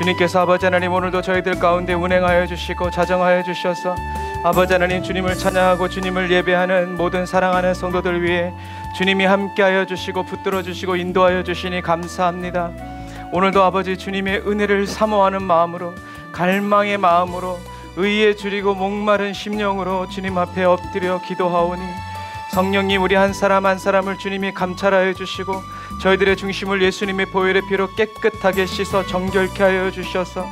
주님께서 아버지 하나님 오늘도 저희들 가운데 운행하여 주시고 자정하여 주셔서 아버지 하나님 주님을 찬양하고 주님을 예배하는 모든 사랑하는 성도들 위해 주님이 함께하여 주시고 붙들어 주시고 인도하여 주시니 감사합니다. 오늘도 아버지 주님의 은혜를 사모하는 마음으로, 갈망의 마음으로, 의에 줄이고 목마른 심령으로 주님 앞에 엎드려 기도하오니 성령님 우리 한 사람 한 사람을 주님이 감찰하여 주시고 저희들의 중심을 예수님의 보혈의 피로 깨끗하게 씻어 정결케 하여 주셔서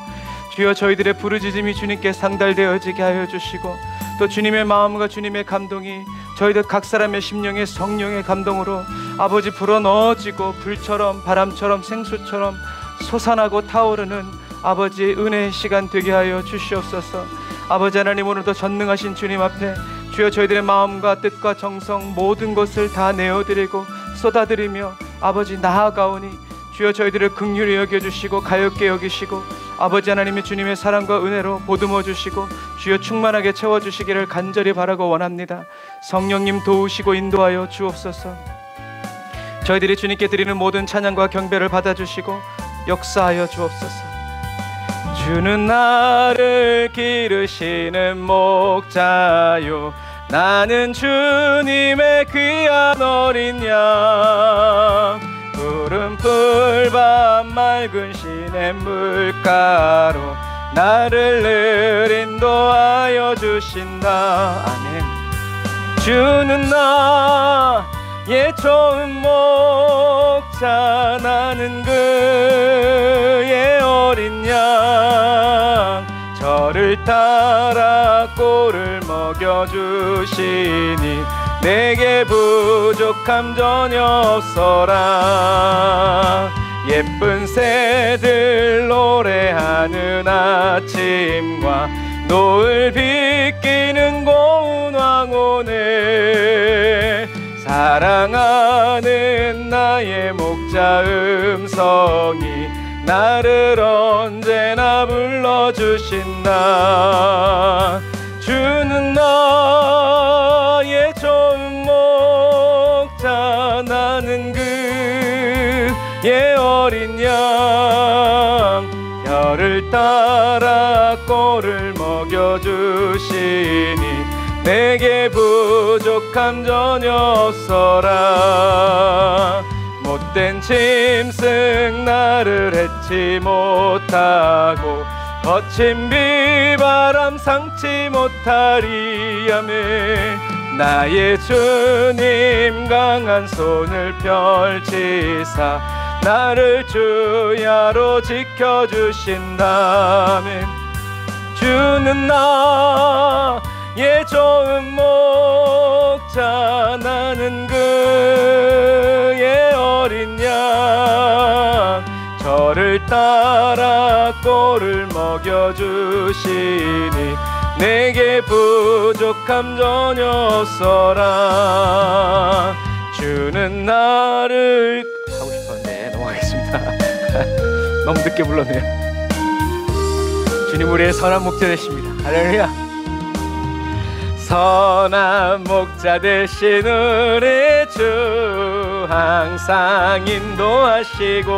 주여 저희들의 부르짖음이 주님께 상달되어지게 하여 주시고 또 주님의 마음과 주님의 감동이 저희들 각 사람의 심령의 성령의 감동으로 아버지 불어넣어지고 불처럼 바람처럼 생수처럼 솟아나고 타오르는 아버지의 은혜의 시간 되게 하여 주시옵소서. 아버지 하나님 오늘도 전능하신 주님 앞에 주여 저희들의 마음과 뜻과 정성 모든 것을 다 내어드리고 쏟아드리며 아버지 나아가오니 주여 저희들을 긍휼히 여겨주시고 가엾게 여기시고 아버지 하나님의 주님의 사랑과 은혜로 보듬어 주시고 주여 충만하게 채워주시기를 간절히 바라고 원합니다. 성령님 도우시고 인도하여 주옵소서. 저희들이 주님께 드리는 모든 찬양과 경배를 받아주시고 역사하여 주옵소서. 주는 나를 기르시는 목자요 나는 주님의 귀한 어린 양 푸른 풀밭 맑은 시냇물가로 나를 늘 인도하여 주신다. 아멘. 주는 나의 좋은 목자 나는 그의 어린 양 저를 따라 꼴을 먹여주시니 내게 부족함 전혀 없어라. 예쁜 새들 노래하는 아침과 노을 비끼는 고운 황혼에 사랑하는 나의 목자 음성이 나를 언제나 불러주신다. 주는 나의 좋은 목자 나는 그의 어린 양 별을 따라 꼴을 먹여주시니 내게 부족함 전혀 없어라. 못된 짐승 나를 해치 못하고 거친 비바람 상치 못하리. 아멘. 나의 주님 강한 손을 펼치사 나를 주야로 지켜주신다. 아멘. 주는 나의 좋은 목자 나는 그의 어린 양 저를 따라 꼴을 먹여주시니 내게 부족함 전혀 없어라. 주는 나를 하고 싶었는데 넘어가겠습니다. 너무 늦게 불렀네요. 주님 우리의 선한 목자 되십니다. 할렐루야. 선한 목자 되신 우리 주 항상 인도하시고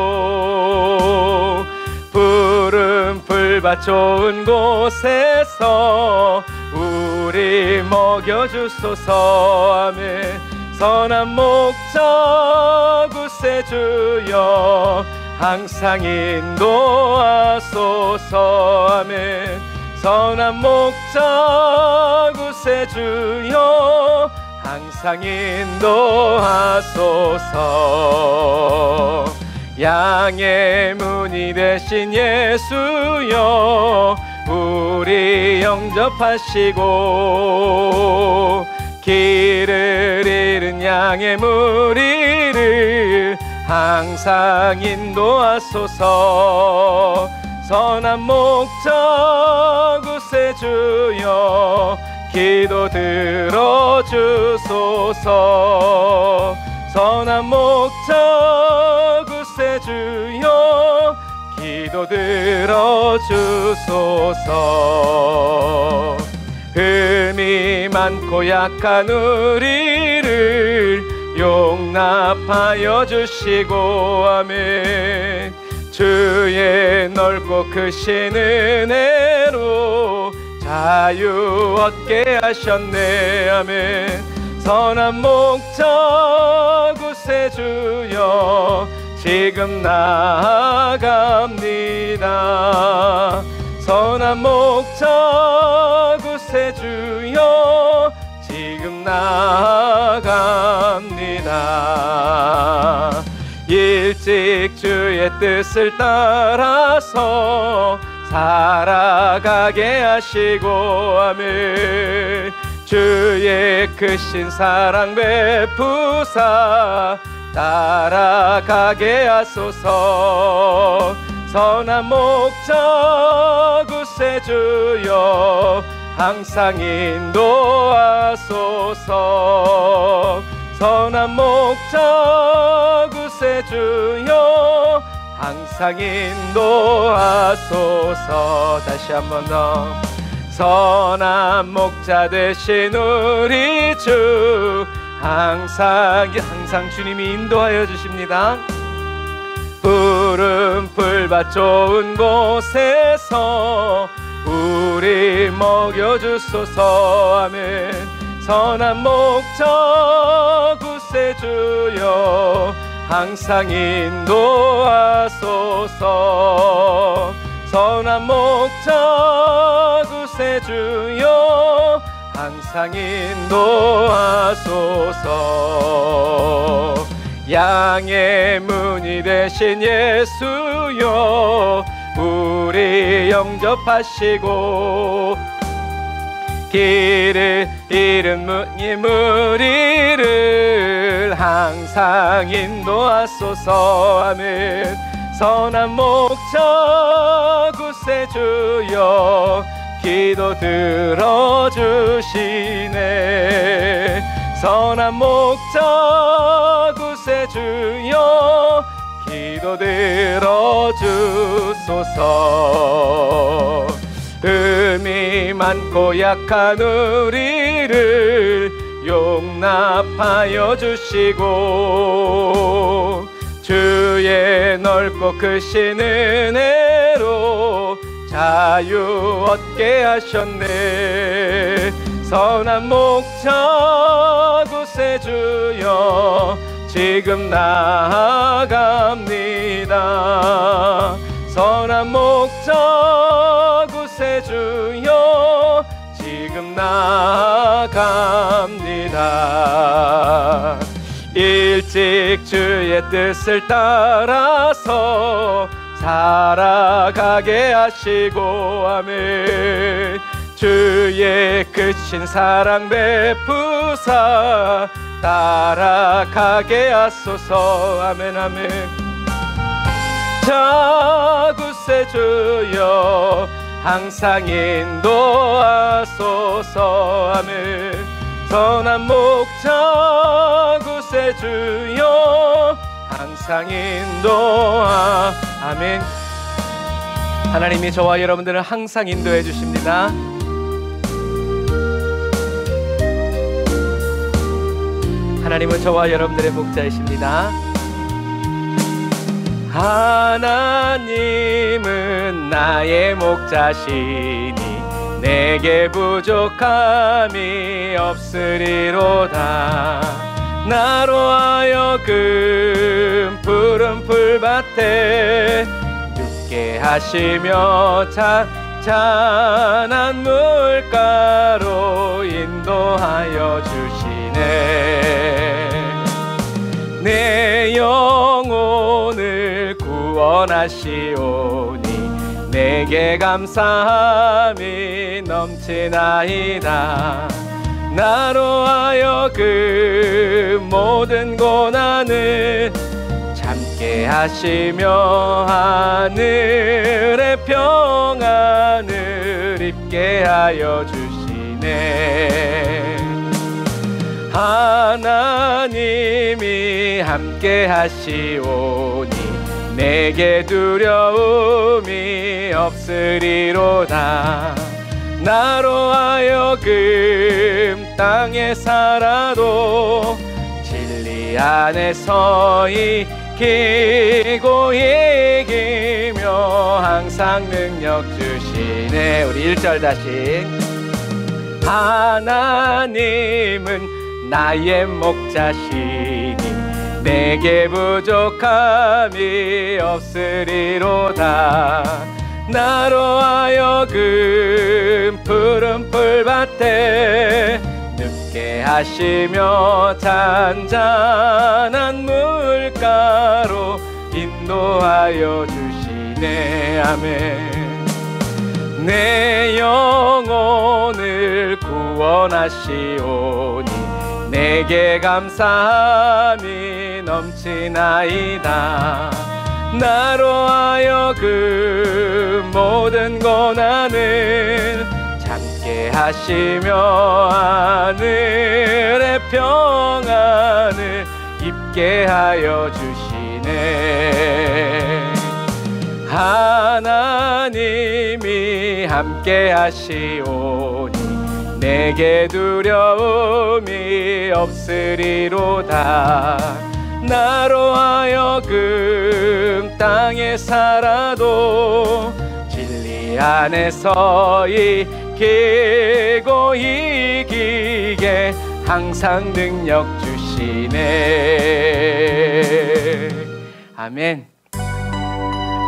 푸른 풀밭 좋은 곳에서 우리 먹여주소서. 아멘. 선한 목자 구세주여 항상 인도하소서. 아멘. 선한 목자 구세주여 항상 인도하소서. 양의 문이 되신 예수여 우리 영접하시고 길을 잃은 양의 무리를 항상 인도하소서. 선한 목자 구세주여 기도 들어주소서. 선한 목자 구세주여 기도 들어주소서. 흠이 많고 약한 우리를 용납하여 주시고 아멘. 주의 넓고 크신 은혜로 자유 얻게 하셨네. 아멘. 선한 목적 구세주여 지금 나아갑니다. 선한 목적 구세주여 지금 나아갑니다. 일찍 주의 뜻을 따라서 살아가게 하시고 아멘. 주의 크신 사랑 베푸사 따라가게 하소서. 선한 목적 구세주여 항상 인도하소서. 선한 목적 구세주여 항상 인도하소서. 다시 한 번 더. 선한 목자 되신 우리 주 항상 주님이 인도하여 주십니다. 푸른 풀밭 좋은 곳에서 우리 먹여주소서. 아멘. 선한 목적 구세주여 항상 인도하소서. 선한 목적 구세주여 항상 인도하소서. 양의 문이 되신 예수여 우리 영접하시고 길을 잃은 무리를 항상 인도하소서. 아멘. 선한 목적 구세주여 기도 들어주시네. 선한 목적 구세주여 기도 들어주소서. 음이 많고 약한 우리를 용납하여 주시고 주의 넓고 크신 은혜로 자유 얻게 하셨네. 선한 목적 구세주여 지금 나아갑니다. 선한 목적 구세주여 지금 나아갑니다. 일찍 주의 뜻을 따라서 살아가게 하시고 아멘. 주의 크신 사랑 베푸사 따라가게 하소서. 아멘 아멘. 자 구세주여 항상 인도하소서. 아멘. 선한 목적 구세주여 항상 인도하. 아멘. 하나님이 저와 여러분들을 항상 인도해 주십니다. 하나님은 저와 여러분들의 목자이십니다. 하나님은 나의 목자시니 내게 부족함이 없으리로다. 나로 하여금 푸른 풀밭에 눕게 하시며 찬찬한 물가로 인도하여 주시네. 내 영혼을 구원하시오니 내게 감사함이 넘치나이다. 나로 하여금 모든 고난을 참게 하시며 하늘의 평안을 입게 하여 주시네. 하나님이 함께 하시오니 내게 두려움이 없으리로다. 나로 하여금 땅에 살아도 진리 안에서 이기고 이긴 항상 능력 주시네. 우리 1절 다시. 하나님은 나의 목자시니 내게 부족함이 없으리로다. 나로 하여금 푸른 풀밭에 눕게 하시며 잔잔한 물가로 인도하여 주시네. 아멘. 내 영혼을 구원하시오니 내게 감사함이 넘치나이다. 나로 하여금 모든 고난을 참게 하시며 하늘의 평안을 입게 하여 주시네. 하나님이 함께 하시오니 내게 두려움이 없으리로다. 나로 하여금 땅에 살아도 진리 안에서 이기고 이기게 항상 능력 주시네. 아멘.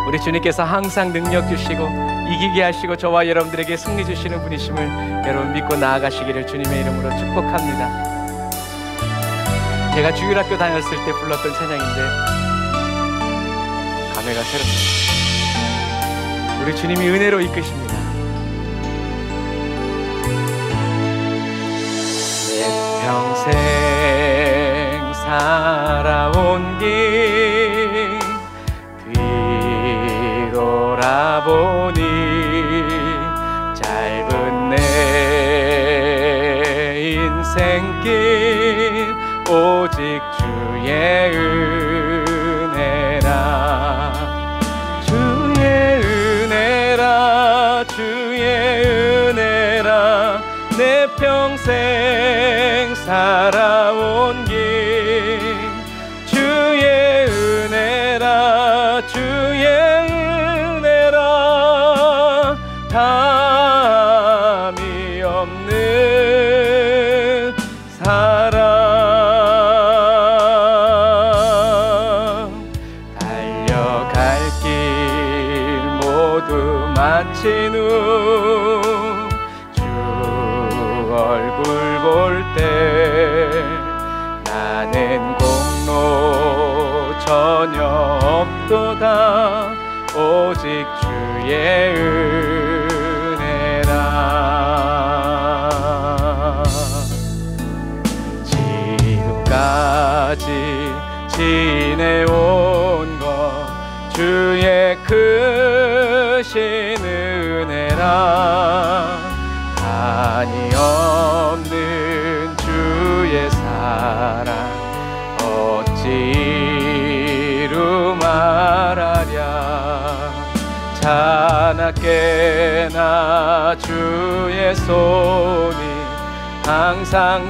우리 주님께서 항상 능력 주시고 이기게 하시고 저와 여러분들에게 승리 주시는 분이심을 여러분 믿고 나아가시기를 주님의 이름으로 축복합니다. 제가 주일학교 다녔을 때 불렀던 찬양인데 감회가 새롭습니다. 우리 주님이 은혜로 이끄십니다. 내 평생 살아온 길 뒤돌아보니 짧은 내 인생길 오직 주의 은혜라. 주의 은혜라. 주의 은혜라. 내 평생 살아온 길 주의 은혜라. 주의 은혜라. 담이 없는 사랑. 달려갈 길 모두 마친 후 주 얼굴 볼 때 나는 공로 전혀 없도다. 오직 주의 은혜라. 지금까지 지내온 것 주의 크신 은혜라. 한이 없는 주의 사랑 어찌 이루 말하랴. 자나깨나 주의 손이 항상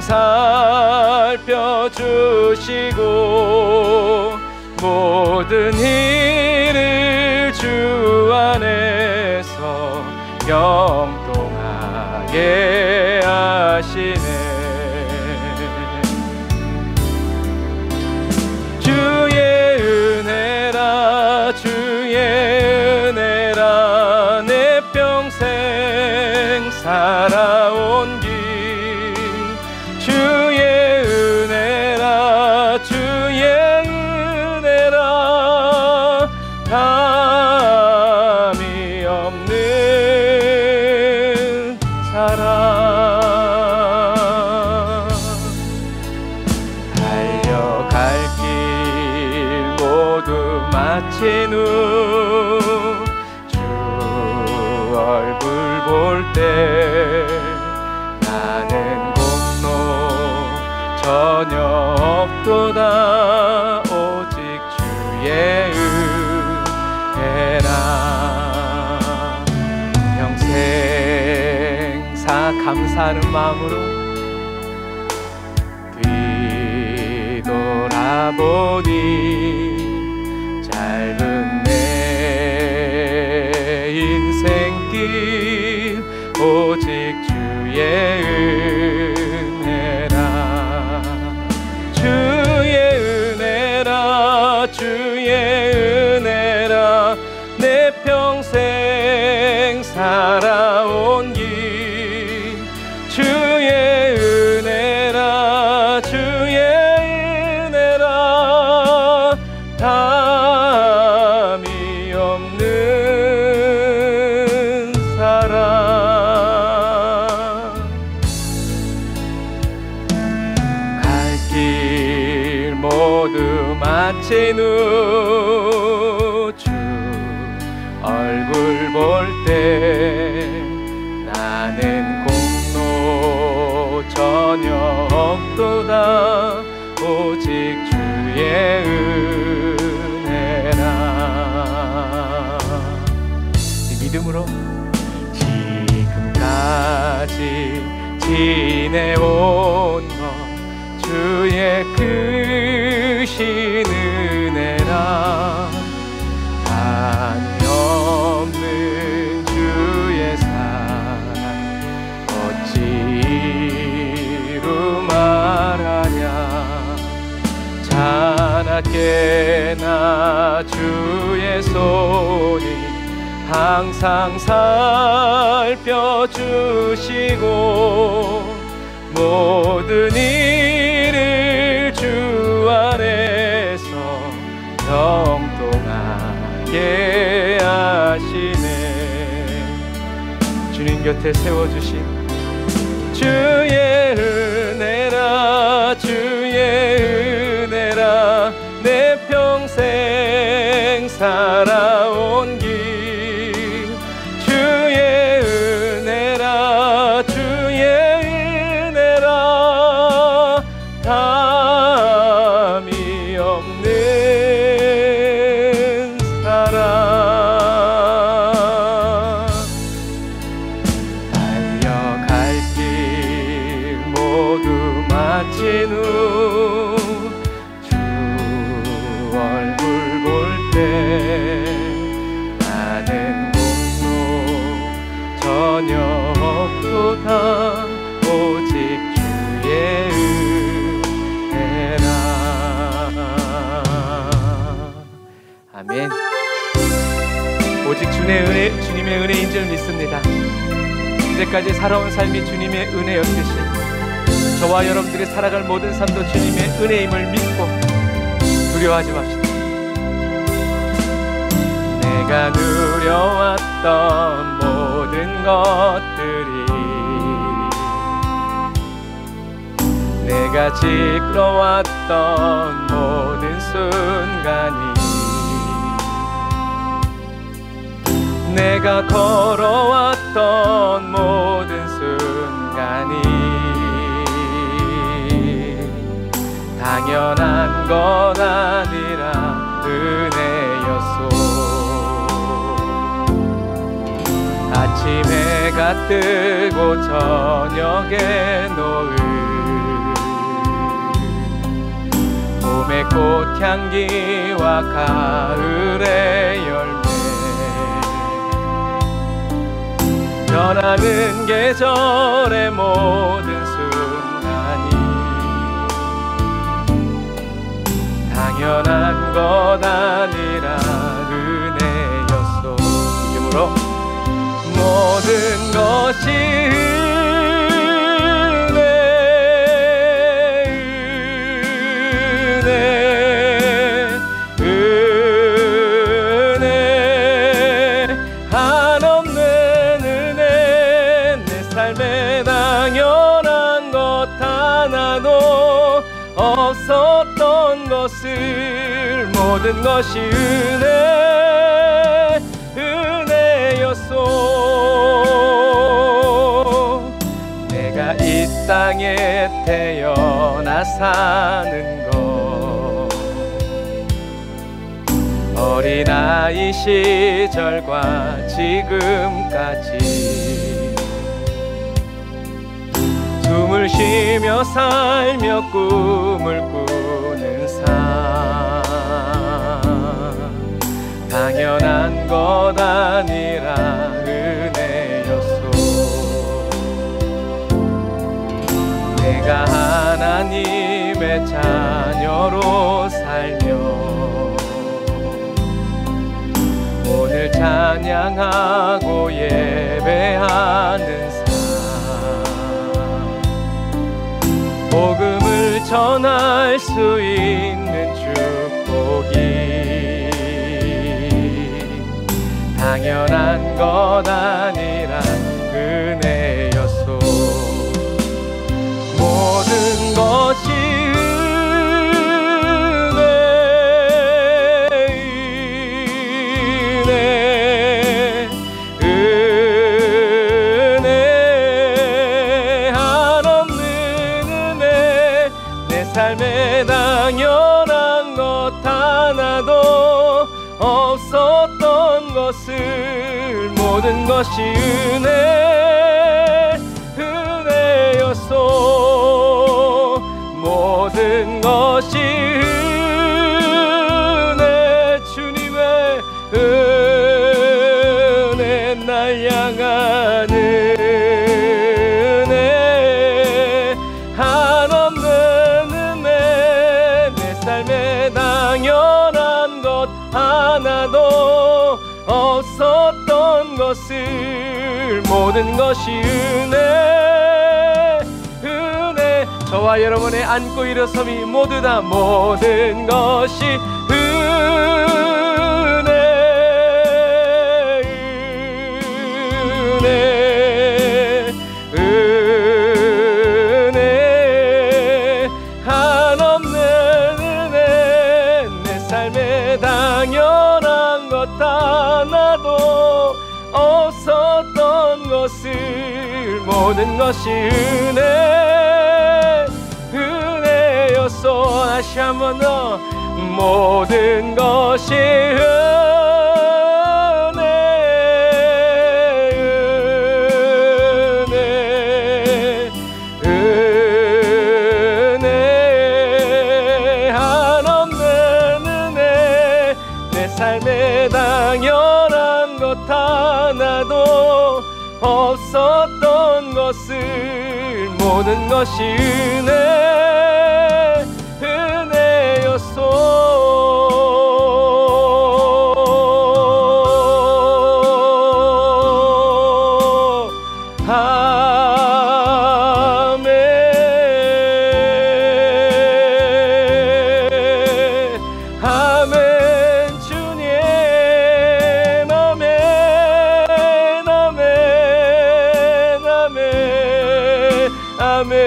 살펴주시고 모든 일을 주 안에서 영통하게 하시네. 주의 은혜라. 주의 은혜라. 내 평생 살아온 길 주의 은혜라. 주의 은혜라. 담이 없는 사랑. 달려갈 길 모두 마친 후 주 얼굴 볼 때 나는 공로 전혀 없도다. 오직 주의 은혜라. 평생 사 감사하는 마음으로 뒤돌아보니 짧은 내 길 오직 주의 은혜라. 주의 은혜라 주의 은혜라 내 평생 살아온 길 주의 은혜라 주의 은혜라 담이 없는 사랑. 갈 길 모두 마친 후 주 얼굴 볼 때 나는 공로 전혀 없도다 오직 주의 은혜라. 이 믿음으로 지금까지 지내온 것 주의 크신 은혜라. 한이 없는 주의 사랑 어찌 이루 말하냐. 자나깨나 주의 손이 항상 살펴주시고 모든 일을 주 안에서 형통하게 하시네. 주님 곁에 세워주신 주의 은혜라 주의 은혜라 내 평생 살아온 길 주의 은혜라 주의 은혜라 담이 없는 사랑. 달려갈 길 모두 마친 후 주 얼굴 볼 때 나는 공로 전혀 없도다 오직 주의 은혜라. 아멘. 오직 주님의 은혜인 줄 믿습니다. 이제까지 살아온 삶이 주님의 은혜였듯이 저와 여러분들이 살아갈 모든 삶도 주님의 은혜임을 믿고 두려워하지 맙시다. 내가 누려왔던 모든 것들이 내가 지켜왔던 모든 순간이 내가 걸어왔던 모든 순간이 당연한 것 아니라 은혜였소. 아침 해가 뜨고 저녁에 노을 봄의 꽃향기와 가을의 열매 변하는 계절의 모든 순간이 당연한 것 아니라 은혜였소. 이름으로 모든 것이 은혜 한없는 은혜 내 삶에 당연한 것 하나도 없었던 것을 모든 것이 은혜였소. 내가 이 땅에 태어나 사는 것 어린아이 시절과 지금까지 숨을 쉬며 살며 꿈을 꾸는 삶 당연한 것 아니라 은혜 하나님의 자녀로 살며 오늘 찬양하고 예배하는 삶, 복음을 전할 수 있는 축복이 당연한 것 아니란 은혜였소. 모든 것이 은혜 한없는 은혜, 내 삶에 당연한 것 하나도 없었던 것을 모든 것이 은혜였소. 모든 것이 은혜, 주님의 은혜, 날 향한 은혜 한없는 은혜, 내 삶에 당연한 것 하나도 없었던 것을 모든 것이 은혜, 은혜. 저와 여러분의 앉고 일어섬이 모두 다 모든 것이 은혜, 은혜, 은혜 한없는 은혜, 내 삶에 당연한 것 하나도 없었던 것을 모든 것이 은혜, 은혜였소. 다시 한 번 더 모든 것이 은혜, 은혜, 은혜 한없는 은혜, 내 삶에 당연한 것 하나도 없었던 것을 모든 것이 은혜, 은혜였소. 아멘, 아멘. 주님 아멘, 아멘, 아멘, 아멘.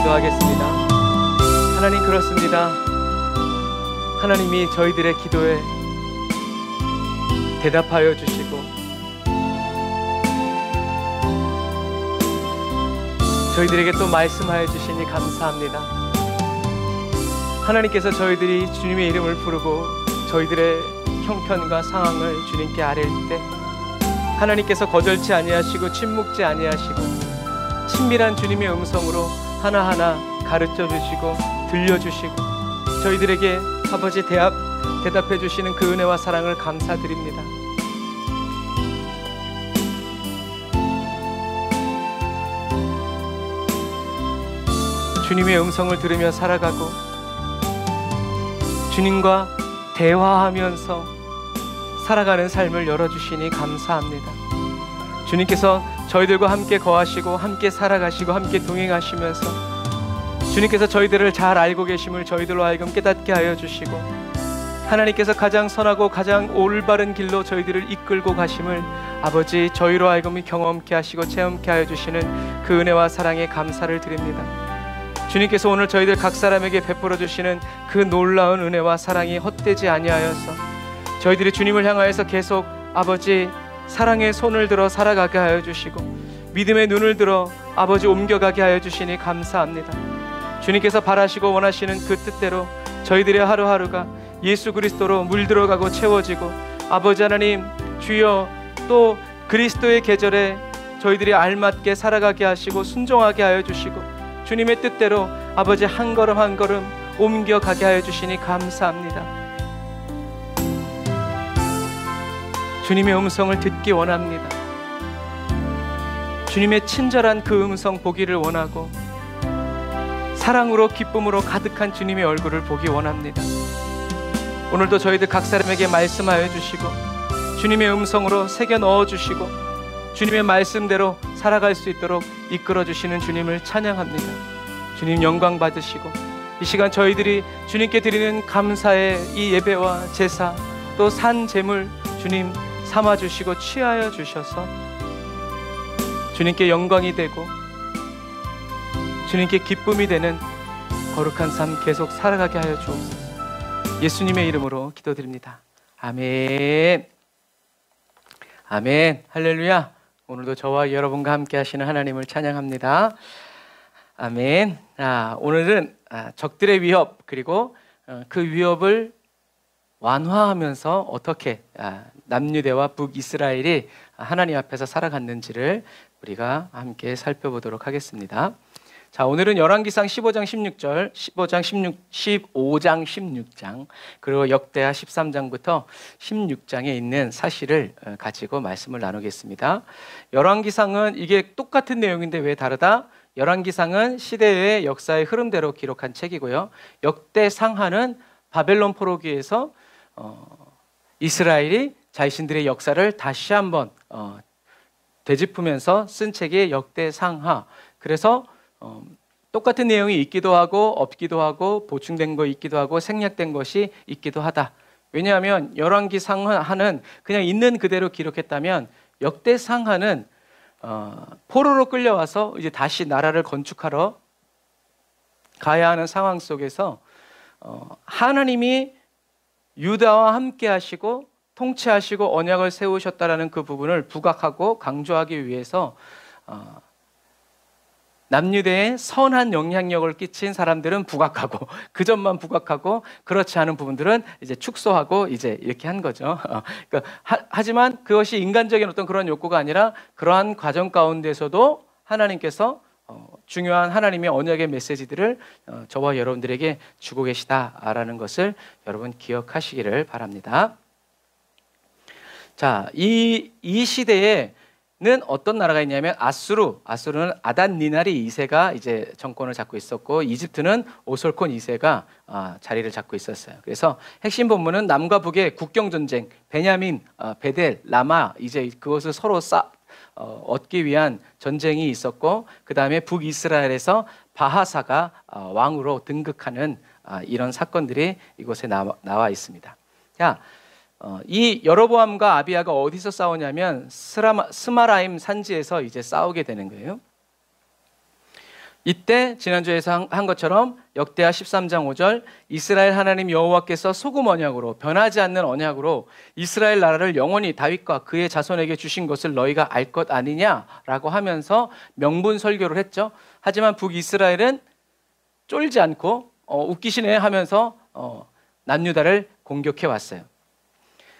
기도하겠습니다. 하나님, 그렇습니다. 하나님이 저희들의 기도에 대답하여 주시고 저희들에게 또 말씀하여 주시니 감사합니다. 하나님께서 저희들이 주님의 이름을 부르고 저희들의 형편과 상황을 주님께 아뢰일 때 하나님께서 거절치 아니하시고 침묵지 아니하시고 친밀한 주님의 음성으로 하나하나 가르쳐 주시고 들려주시고 저희들에게 아버지 대답해 주시는 그 은혜와 사랑을 감사드립니다. 주님의 음성을 들으며 살아가고 주님과 대화하면서 살아가는 삶을 열어주시니 감사합니다. 주님께서 저희들과 함께 거하시고 함께 살아가시고 함께 동행하시면서 주님께서 저희들을 잘 알고 계심을 저희들로 하여금 깨닫게 하여 주시고 하나님께서 가장 선하고 가장 올바른 길로 저희들을 이끌고 가심을 아버지 저희로 하여금 경험케 하시고 체험케 하여 주시는 그 은혜와 사랑에 감사를 드립니다. 주님께서 오늘 저희들 각 사람에게 베풀어 주시는 그 놀라운 은혜와 사랑이 헛되지 아니하여서 저희들이 주님을 향하여서 계속 아버지 사랑의 손을 들어 살아가게 하여 주시고 믿음의 눈을 들어 아버지 옮겨가게 하여 주시니 감사합니다. 주님께서 바라시고 원하시는 그 뜻대로 저희들의 하루하루가 예수 그리스도로 물들어가고 채워지고 아버지 하나님 주여 또 그리스도의 계절에 저희들이 알맞게 살아가게 하시고 순종하게 하여 주시고 주님의 뜻대로 아버지 한 걸음 한 걸음 옮겨가게 하여 주시니 감사합니다. 주님의 음성을 듣기 원합니다. 주님의 친절한 그 음성 보기를 원하고 사랑으로 기쁨으로 가득한 주님의 얼굴을 보기 원합니다. 오늘도 저희들 각 사람에게 말씀하여 주시고 주님의 음성으로 새겨 넣어 주시고 주님의 말씀대로 살아갈 수 있도록 이끌어 주시는 주님을 찬양합니다. 주님 영광 받으시고 이 시간 저희들이 주님께 드리는 감사의 이 예배와 제사 또 산 제물 주님 삼아 주시고 취하여 주셔서 주님께 영광이 되고 주님께 기쁨이 되는 거룩한 삶 계속 살아가게 하여 주옵소서. 예수님의 이름으로 기도드립니다. 아멘. 아멘. 할렐루야. 오늘도 저와 여러분과 함께 하시는 하나님을 찬양합니다. 아멘. 오늘은 적들의 위협 그리고 그 위협을 완화하면서 어떻게 남유대와 북이스라엘이 하나님 앞에서 살아갔는지를 우리가 함께 살펴보도록 하겠습니다. 자, 오늘은 열왕기상 15장 16절, 15장 16장, 그리고 역대하 13장부터 16장에 있는 사실을 가지고 말씀을 나누겠습니다. 열왕기상은 이게 똑같은 내용인데 왜 다르다? 열왕기상은 시대의 역사의 흐름대로 기록한 책이고요. 역대상하는 바벨론 포로기에서 이스라엘이 자신들의 역사를 다시 한번 되짚으면서 쓴 책이 역대상하. 그래서 똑같은 내용이 있기도 하고 없기도 하고 보충된 거 있기도 하고 생략된 것이 있기도 하다. 왜냐하면 열왕기상하는 그냥 있는 그대로 기록했다면 역대상하는 포로로 끌려와서 이제 다시 나라를 건축하러 가야 하는 상황 속에서 하나님이 유다와 함께 하시고 통치하시고 언약을 세우셨다라는 그 부분을 부각하고 강조하기 위해서 남유대에 선한 영향력을 끼친 사람들은 부각하고 그 점만 부각하고 그렇지 않은 부분들은 이제 축소하고 이제 이렇게 한 거죠. 그러니까 하지만 그것이 인간적인 어떤 그런 욕구가 아니라 그러한 과정 가운데서도 하나님께서 중요한 하나님의 언약의 메시지들을 저와 여러분들에게 주고 계시다라는 것을 여러분 기억하시기를 바랍니다. 자, 이 시대에는 어떤 나라가 있냐면 아수르는 아단-니나리 2세가 이제 정권을 잡고 있었고 이집트는 오솔콘 2세가 자리를 잡고 있었어요. 그래서 핵심 본문은 남과 북의 국경 전쟁, 베냐민, 베델, 라마 이제 그것을 서로 얻기 위한 전쟁이 있었고 그 다음에 북이스라엘에서 바하사가 왕으로 등극하는 이런 사건들이 이곳에 나와 있습니다. 자, 이 여로보암과 아비야가 어디서 싸우냐면 스마라임 산지에서 이제 싸우게 되는 거예요. 이때 지난주에서 한 것처럼 역대하 13장 5절 이스라엘 하나님 여호와께서 소금 언약으로 변하지 않는 언약으로 이스라엘 나라를 영원히 다윗과 그의 자손에게 주신 것을 너희가 알 것 아니냐라고 하면서 명분 설교를 했죠. 하지만 북이스라엘은 쫄지 않고 웃기시네 하면서 남유다를 공격해 왔어요.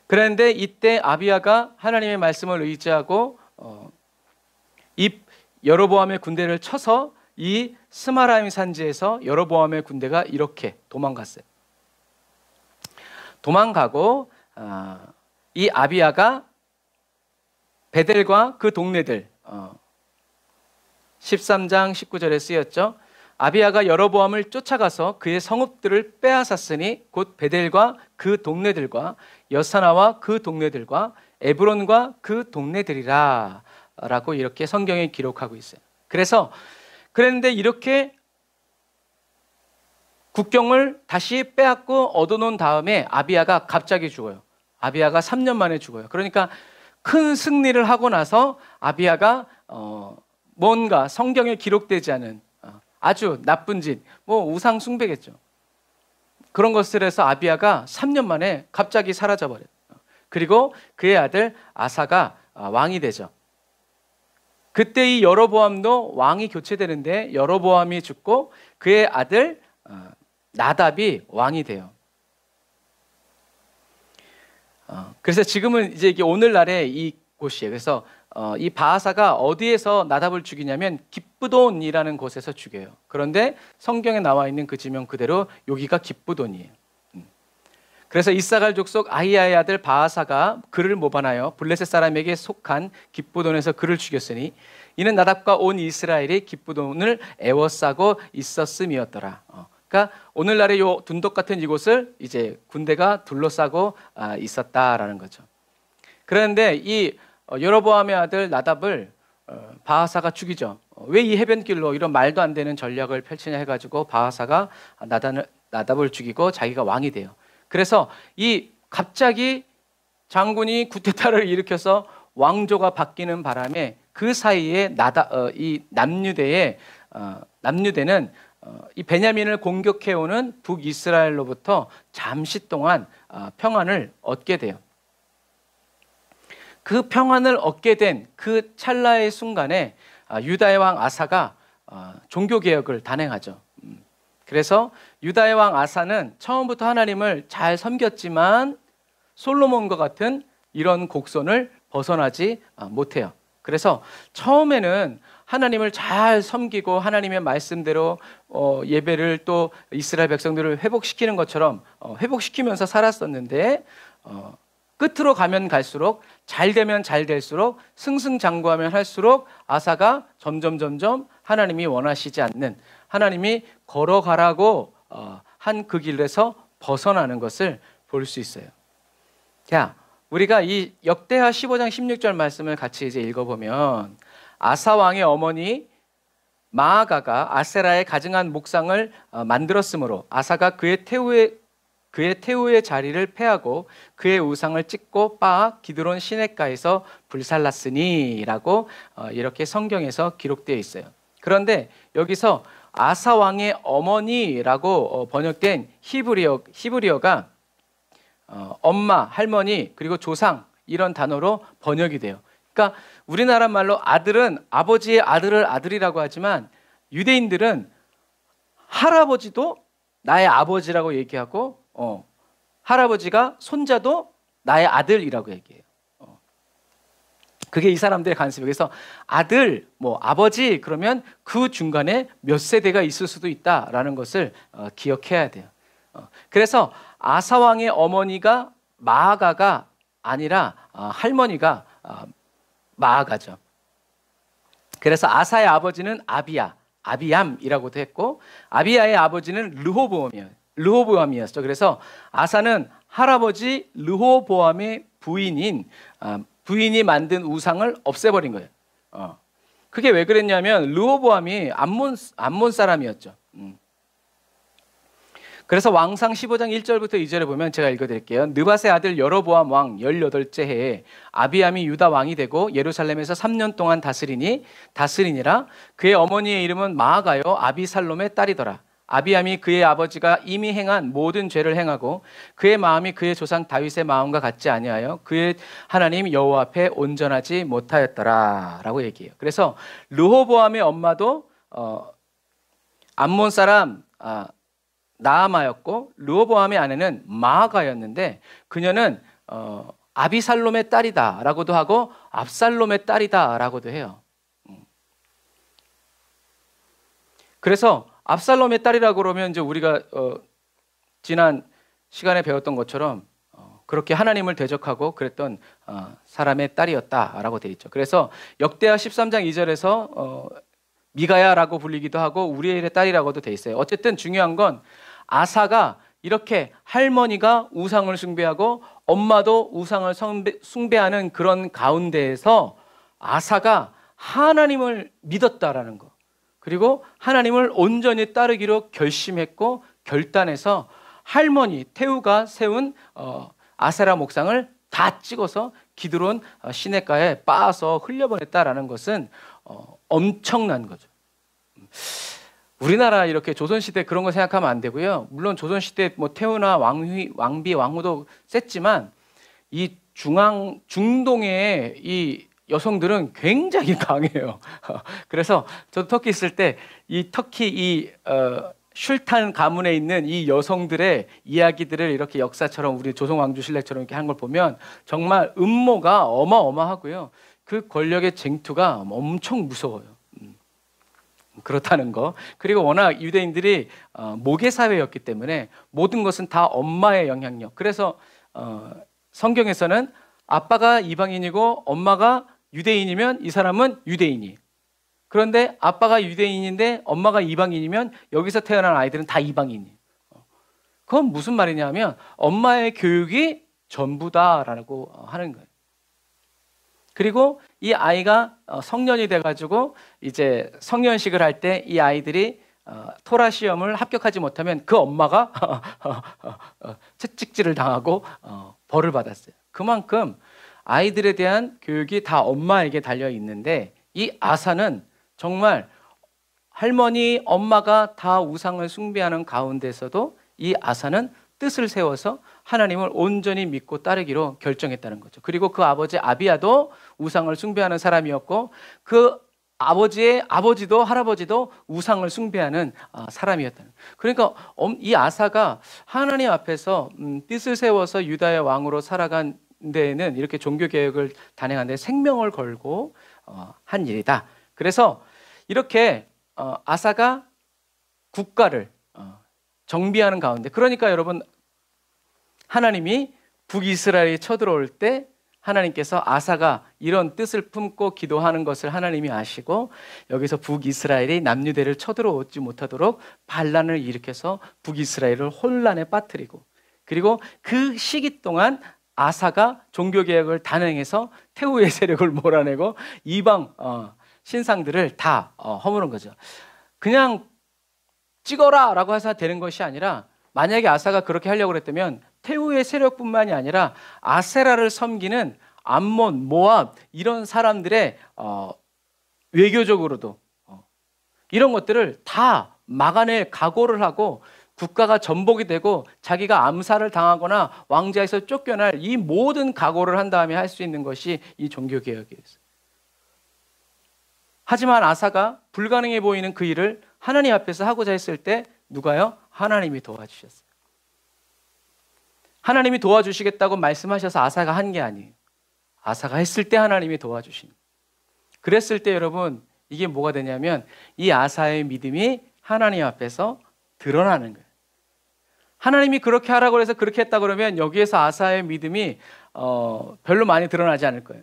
그런데 이때 아비야가 하나님의 말씀을 의지하고 이 여로보암의 군대를 쳐서 이 스마라임 산지에서 여로보암의 군대가 이렇게 도망갔어요. 도망가고 이 아비야가 베델과 그 동네들 13장 19절에 쓰였죠. 아비야가 여로보암을 쫓아가서 그의 성읍들을 빼앗았으니 곧 베델과 그 동네들과 여사나와 그 동네들과 에브론과 그 동네들이라 라고 이렇게 성경에 기록하고 있어요. 그랬는데 이렇게 국경을 다시 빼앗고 얻어놓은 다음에 아비야가 갑자기 죽어요. 아비야가 3년 만에 죽어요. 그러니까 큰 승리를 하고 나서 아비야가 뭔가 성경에 기록되지 않은 아주 나쁜 짓, 우상 숭배겠죠. 그런 것을 해서 아비야가 3년 만에 갑자기 사라져버려요. 그리고 그의 아들 아사가 왕이 되죠. 그때 이 여로보암도 왕이 교체되는데 여로보암이 죽고 그의 아들 나답이 왕이 돼요. 그래서 지금은 이제 이게 오늘날의 이 곳이에요. 그래서 이 바하사가 어디에서 나답을 죽이냐면 기브돈이라는 곳에서 죽여요. 그런데 성경에 나와 있는 그 지명 그대로 여기가 기브돈이에요. 그래서 이사갈 족속 아히야의 아들 바하사가 그를 모반하여 블레셋 사람에게 속한 기브돈에서 그를 죽였으니 이는 나답과 온 이스라엘이 기브돈을 애워싸고 있었음이었더라. 그러니까 오늘날의 요 둔덕 같은 이곳을 이제 군대가 둘러싸고 있었다라는 거죠. 그런데 이 여로보암의 아들 나답을 바하사가 죽이죠. 왜 이 해변길로 이런 말도 안 되는 전략을 펼치냐 해가지고 바하사가 나답을 죽이고 자기가 왕이 돼요. 그래서 이 갑자기 장군이 쿠데타를 일으켜서 왕조가 바뀌는 바람에 그 사이에 이 남유대는 이 베냐민을 공격해오는 북이스라엘로부터 잠시 동안 평안을 얻게 돼요. 그 평안을 얻게 된 그 찰나의 순간에 유다의 왕 아사가 종교개혁을 단행하죠. 그래서 유다의 왕 아사는 처음부터 하나님을 잘 섬겼지만 솔로몬과 같은 이런 곡선을 벗어나지 못해요. 그래서 처음에는 하나님을 잘 섬기고 하나님의 말씀대로 예배를 또 이스라엘 백성들을 회복시키는 것처럼 회복시키면서 살았었는데 끝으로 가면 갈수록 잘 되면 잘 될수록 승승장구하면 할수록 아사가 점점 하나님이 원하시지 않는 하나님이 걸어가라고 한 그 길에서 벗어나는 것을 볼 수 있어요. 자, 우리가 이 역대하 15장 16절 말씀을 같이 이제 읽어보면 아사 왕의 어머니 마아가가 아세라의 가증한 목상을 만들었으므로 아사가 그의 태우의 자리를 패하고 그의 우상을 찢고 빻아 기드론 시냇가에서 불살랐으니라고 이렇게 성경에서 기록되어 있어요. 그런데 여기서 아사 왕의 어머니라고 번역된 히브리어가 엄마, 할머니, 그리고 조상 이런 단어로 번역이 돼요. 그러니까 우리나라 말로 아들은 아버지의 아들을 아들이라고 하지만 유대인들은 할아버지도 나의 아버지라고 얘기하고 할아버지가 손자도 나의 아들이라고 얘기해요. 그게 이 사람들의 관습이에요. 그래서 아들, 아버지 그러면 그 중간에 몇 세대가 있을 수도 있다라는 것을 기억해야 돼요. 그래서 아사 왕의 어머니가 마아가가 아니라 할머니가 마아가죠. 그래서 아사의 아버지는 아비암이라고도 했고 아비야의 아버지는 르호보암이었죠. 그래서 아사는 할아버지 르호보암의 부인이 만든 우상을 없애버린 거예요. 그게 왜 그랬냐면 르호보암이 암몬 사람이었죠. 그래서 왕상 15장 1절부터 2절에 보면 제가 읽어드릴게요. 느밧의 아들 여로보암 왕 18째 해에 아비암이 유다 왕이 되고 예루살렘에서 3년 동안 다스리니라. 그의 어머니의 이름은 마아가요 아비살롬의 딸이더라. 아비암이 그의 아버지가 이미 행한 모든 죄를 행하고 그의 마음이 그의 조상 다윗의 마음과 같지 아니하여 그의 하나님 여호와 앞에 온전하지 못하였더라라고 얘기해요. 그래서 르호보암의 엄마도 암몬 사람 나아마였고 르호보암의 아내는 마아가였는데 그녀는 아비살롬의 딸이다라고도 하고 압살롬의 딸이다라고도 해요. 그래서 압살롬의 딸이라고 그러면 이제 우리가 지난 시간에 배웠던 것처럼 그렇게 하나님을 대적하고 그랬던 사람의 딸이었다라고 되어 있죠. 그래서 역대하 13장 2절에서 미가야라고 불리기도 하고 우리엘의 딸이라고도 되어 있어요. 어쨌든 중요한 건 아사가 이렇게 할머니가 우상을 숭배하고 엄마도 우상을 숭배하는 그런 가운데에서 아사가 하나님을 믿었다라는 거, 그리고 하나님을 온전히 따르기로 결심했고 결단해서 할머니 태우가 세운 아세라 목상을 다 찍어서 기드론 시냇가에 빻아서 흘려보냈다라는 것은 엄청난 거죠. 우리나라 이렇게 조선시대 그런 거 생각하면 안 되고요. 물론 조선시대 태우나 왕비, 왕후도 셌지만 이 중동의 이 여성들은 굉장히 강해요. 그래서 저도 터키 있을 때 이 터키 슐탄 가문에 있는 이 여성들의 이야기들을 이렇게 역사처럼 우리 조선 왕조 신라처럼 이렇게 한 걸 보면 정말 음모가 어마어마하고요. 그 권력의 쟁투가 엄청 무서워요. 그렇다는 거. 그리고 워낙 유대인들이 모계 사회였기 때문에 모든 것은 다 엄마의 영향력. 그래서 성경에서는 아빠가 이방인이고 엄마가 유대인이면 이 사람은 유대인이. 그런데 아빠가 유대인인데 엄마가 이방인이면 여기서 태어난 아이들은 다 이방인이. 그건 무슨 말이냐면 엄마의 교육이 전부다라고 하는 거예요. 그리고 이 아이가 성년이 돼가지고 이제 성년식을 할 때 이 아이들이 토라 시험을 합격하지 못하면 그 엄마가 채찍질을 당하고 벌을 받았어요. 그만큼 아이들에 대한 교육이 다 엄마에게 달려 있는데 이 아사는 정말 할머니, 엄마가 다 우상을 숭배하는 가운데서도 이 아사는 뜻을 세워서 하나님을 온전히 믿고 따르기로 결정했다는 거죠. 그리고 그 아버지 아비야도 우상을 숭배하는 사람이었고 그 아버지의 아버지도 할아버지도 우상을 숭배하는 사람이었다는. 그러니까 이 아사가 하나님 앞에서 뜻을 세워서 유다의 왕으로 살아간 데에는 이렇게 종교 개혁을 단행한 데 생명을 걸고 한 일이다. 그래서 이렇게 아사가 국가를 정비하는 가운데, 그러니까 여러분 하나님이 북이스라엘이 쳐들어올 때 하나님께서 아사가 이런 뜻을 품고 기도하는 것을 하나님이 아시고 여기서 북이스라엘이 남유대를 쳐들어오지 못하도록 반란을 일으켜서 북이스라엘을 혼란에 빠뜨리고, 그리고 그 시기 동안 아사가 종교개혁을 단행해서 태후의 세력을 몰아내고 이방 신상들을 다 허무는 거죠. 그냥 찍어라 라고 해서 되는 것이 아니라, 만약에 아사가 그렇게 하려고 했다면 태후의 세력뿐만이 아니라 아세라를 섬기는 암몬, 모압 이런 사람들의 외교적으로도 이런 것들을 다 막아낼 각오를 하고 국가가 전복이 되고 자기가 암살을 당하거나 왕자에서 쫓겨날 이 모든 각오를 한 다음에 할 수 있는 것이 이 종교개혁이었어요. 하지만 아사가 불가능해 보이는 그 일을 하나님 앞에서 하고자 했을 때 누가요? 하나님이 도와주셨어요. 하나님이 도와주시겠다고 말씀하셔서 아사가 한 게 아니에요. 아사가 했을 때 하나님이 도와주신. 그랬을 때 여러분 이게 뭐가 되냐면 이 아사의 믿음이 하나님 앞에서 드러나는 거예요. 하나님이 그렇게 하라고 해서 그렇게 했다 그러면 여기에서 아사의 믿음이 별로 많이 드러나지 않을 거예요.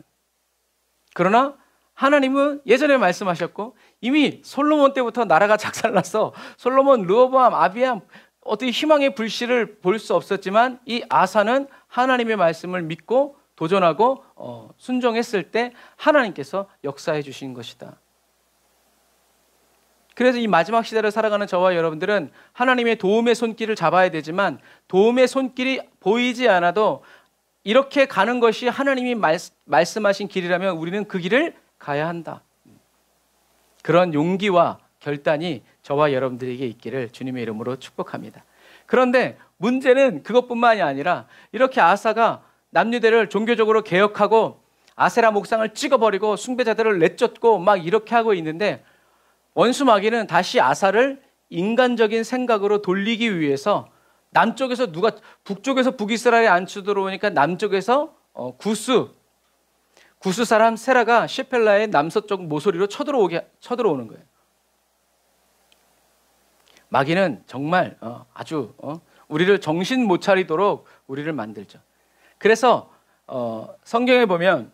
그러나 하나님은 예전에 말씀하셨고 이미 솔로몬 때부터 나라가 작살났어. 솔로몬, 르호보암, 아비암 어떻게 희망의 불씨를 볼 수 없었지만 이 아사는 하나님의 말씀을 믿고 도전하고 순종했을 때 하나님께서 역사해 주신 것이다. 그래서 이 마지막 시대를 살아가는 저와 여러분들은 하나님의 도움의 손길을 잡아야 되지만 도움의 손길이 보이지 않아도 이렇게 가는 것이 하나님이 말씀하신 길이라면 우리는 그 길을 가야 한다. 그런 용기와 결단이 저와 여러분들에게 있기를 주님의 이름으로 축복합니다. 그런데 문제는 그것뿐만이 아니라 이렇게 아사가 남유대를 종교적으로 개혁하고 아세라 목상을 찍어버리고 숭배자들을 내쫓고 막 이렇게 하고 있는데 원수 마귀는 다시 아사를 인간적인 생각으로 돌리기 위해서 남쪽에서 북쪽에서 북이스라엘에 안 쳐들어오니까 남쪽에서 구스 사람 세라가 셰펠라의 남서쪽 모서리로 쳐들어오는 거예요. 마귀는 정말 아주 우리를 정신 못 차리도록 우리를 만들죠. 그래서 성경에 보면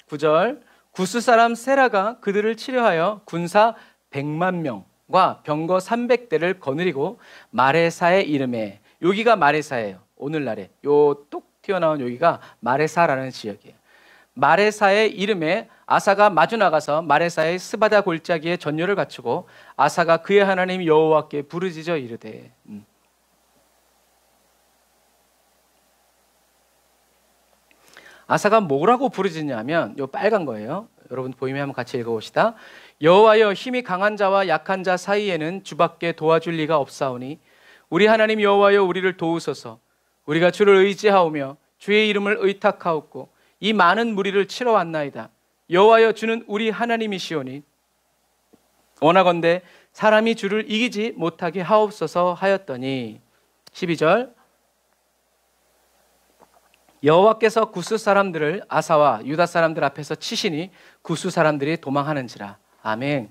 9절 구스 사람 세라가 그들을 치려하여 군사 100만 명과 병거 300대를 거느리고 마레사의 이름에, 여기가 마레사예요. 오늘날에 요 뚝 튀어나온 여기가 마레사라는 지역이에요. 마레사의 이름에 아사가 마주 나가서 마레사의 스바다 골짜기에 전열을 갖추고 아사가 그의 하나님 여호와께 부르짖어 이르되. 아사가 뭐라고 부르짖냐면 요 빨간 거예요. 여러분 보이면 한번 같이 읽어봅시다. 여호와여, 힘이 강한 자와 약한 자 사이에는 주밖에 도와줄 리가 없사오니 우리 하나님 여호와여, 우리를 도우소서. 우리가 주를 의지하오며 주의 이름을 의탁하옵고 이 많은 무리를 치러 왔나이다. 여호와여 주는 우리 하나님이시오니 원하건대 사람이 주를 이기지 못하게 하옵소서 하였더니 12절 여호와께서 구스 사람들을 아사와 유다 사람들 앞에서 치시니 구스 사람들이 도망하는지라. 아멘.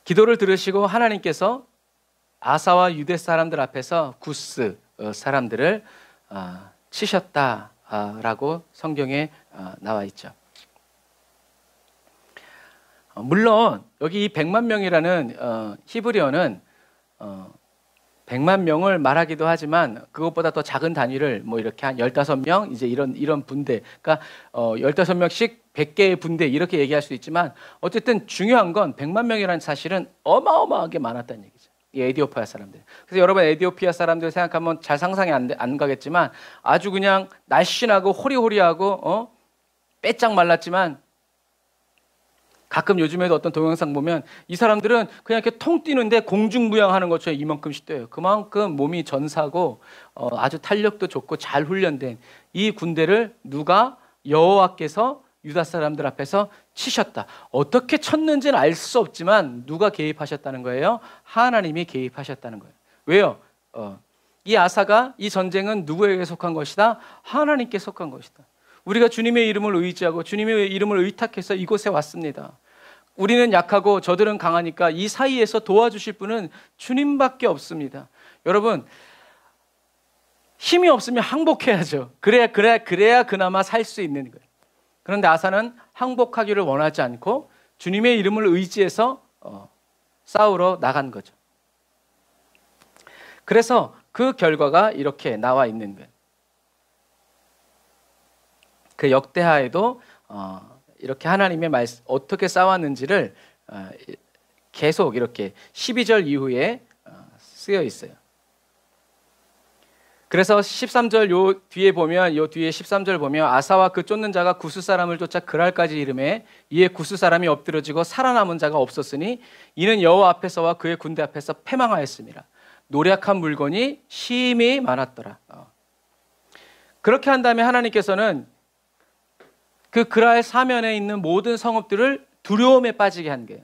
기도를 들으시고 하나님께서 아사와 유대 사람들 앞에서 구스 사람들을 치셨다라고 성경에 나와 있죠. 물론 여기 이 100만 명이라는 히브리어는 100만 명을 말하기도 하지만 그것보다 더 작은 단위를 뭐 이렇게 한 15명 이제 이런 분대, 그러니까 15명씩 100개의 분대 이렇게 얘기할 수 있지만 어쨌든 중요한 건 100만 명이라는 사실은 어마어마하게 많았다는 얘기죠. 이 에디오피아 사람들. 그래서 여러분 에디오피아 사람들 생각하면 잘 상상이 안 가겠지만 아주 그냥 날씬하고 호리호리하고 빼짝 말랐지만 가끔 요즘에도 어떤 동영상 보면 이 사람들은 그냥 이렇게 통 뛰는데 공중부양하는 것처럼 이만큼씩 뛰어요. 그만큼 몸이 전사고 아주 탄력도 좋고 잘 훈련된 이 군대를 누가 여호와께서 유다 사람들 앞에서 치셨다. 어떻게 쳤는지는 알 수 없지만 누가 개입하셨다는 거예요? 하나님이 개입하셨다는 거예요. 왜요? 이 아사가 이 전쟁은 누구에게 속한 것이다? 하나님께 속한 것이다. 우리가 주님의 이름을 의지하고 주님의 이름을 의탁해서 이곳에 왔습니다. 우리는 약하고 저들은 강하니까 이 사이에서 도와주실 분은 주님밖에 없습니다. 여러분 힘이 없으면 항복해야죠. 그래야 그나마 살 수 있는 거예요. 그런데 아사는 항복하기를 원하지 않고 주님의 이름을 의지해서 싸우러 나간 거죠. 그래서 그 결과가 이렇게 나와 있는 거예요. 그 역대하에도 이렇게 하나님의 말씀 어떻게 싸웠는지를 계속 이렇게 12절 이후에 쓰여 있어요. 그래서 13절 요 뒤에 보면 요 뒤에 13절 보면 아사와 그 쫓는 자가 구스 사람을 쫓아 그랄까지 이르매 이에 구스 사람이 엎드러지고 살아남은 자가 없었으니 이는 여호와 앞에서와 그의 군대 앞에서 패망하였습니다. 노략한 물건이 심히 많았더라. 그렇게 한 다음에 하나님께서는 그 그랄 사면에 있는 모든 성읍들을 두려움에 빠지게 한 거예요.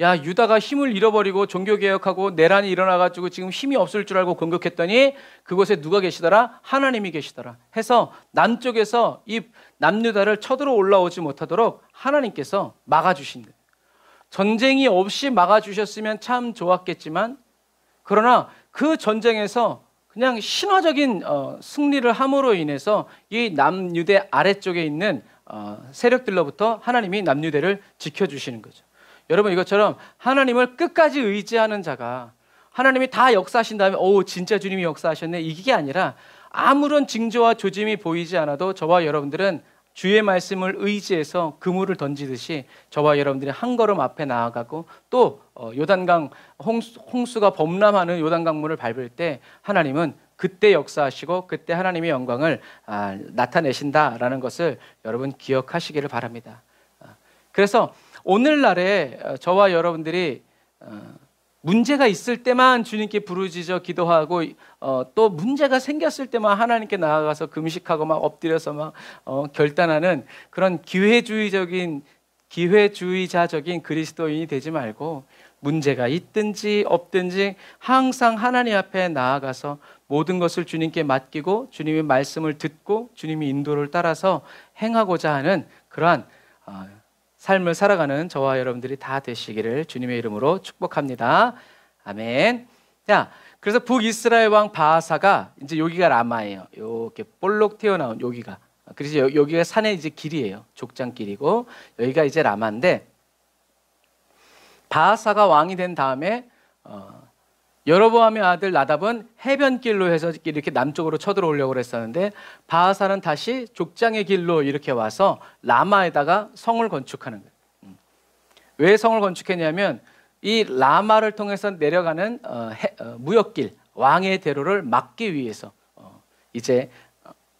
야, 유다가 힘을 잃어버리고 종교개혁하고 내란이 일어나가지고 지금 힘이 없을 줄 알고 공격했더니 그곳에 누가 계시더라? 하나님이 계시더라 해서 남쪽에서 이 남유다를 쳐들어 올라오지 못하도록 하나님께서 막아주신 거예요. 전쟁이 없이 막아주셨으면 참 좋았겠지만 그러나 그 전쟁에서 그냥 신화적인 승리를 함으로 인해서 이 남유대 아래쪽에 있는 세력들로부터 하나님이 남유대를 지켜주시는 거죠. 여러분 이것처럼 하나님을 끝까지 의지하는 자가 하나님이 다 역사하신 다음에 진짜 주님이 역사하셨네 이게 아니라 아무런 징조와 조짐이 보이지 않아도 저와 여러분들은 주의 말씀을 의지해서 그물을 던지듯이 저와 여러분들이 한 걸음 앞에 나아가고 또 요단강 홍수가 범람하는 요단강물을 밟을 때 하나님은 그때 역사하시고 그때 하나님의 영광을 나타내신다라는 것을 여러분 기억하시기를 바랍니다. 그래서 오늘날에 저와 여러분들이 문제가 있을 때만 주님께 부르짖어 기도하고 또 문제가 생겼을 때만 하나님께 나아가서 금식하고 막 엎드려서 막 결단하는 그런 기회주의자적인 그리스도인이 되지 말고 문제가 있든지 없든지 항상 하나님 앞에 나아가서 모든 것을 주님께 맡기고 주님의 말씀을 듣고 주님의 인도를 따라서 행하고자 하는 그러한 삶을 살아가는 저와 여러분들이 다 되시기를 주님의 이름으로 축복합니다. 아멘. 자, 그래서 북이스라엘 왕 바하사가 이제 여기가 라마예요. 이렇게 볼록 튀어나온 여기가. 그래서 여기가 산의 이제 길이에요. 족장길이고 여기가 이제 라마인데 바하사가 왕이 된 다음에 여로보암의 아들 나답은 해변길로 해서 이렇게 남쪽으로 쳐들어오려고 그랬었는데 바하사는 다시 족장의 길로 이렇게 와서 라마에다가 성을 건축하는 거예요. 왜 성을 건축했냐면 이 라마를 통해서 내려가는 무역길, 왕의 대로를 막기 위해서 이제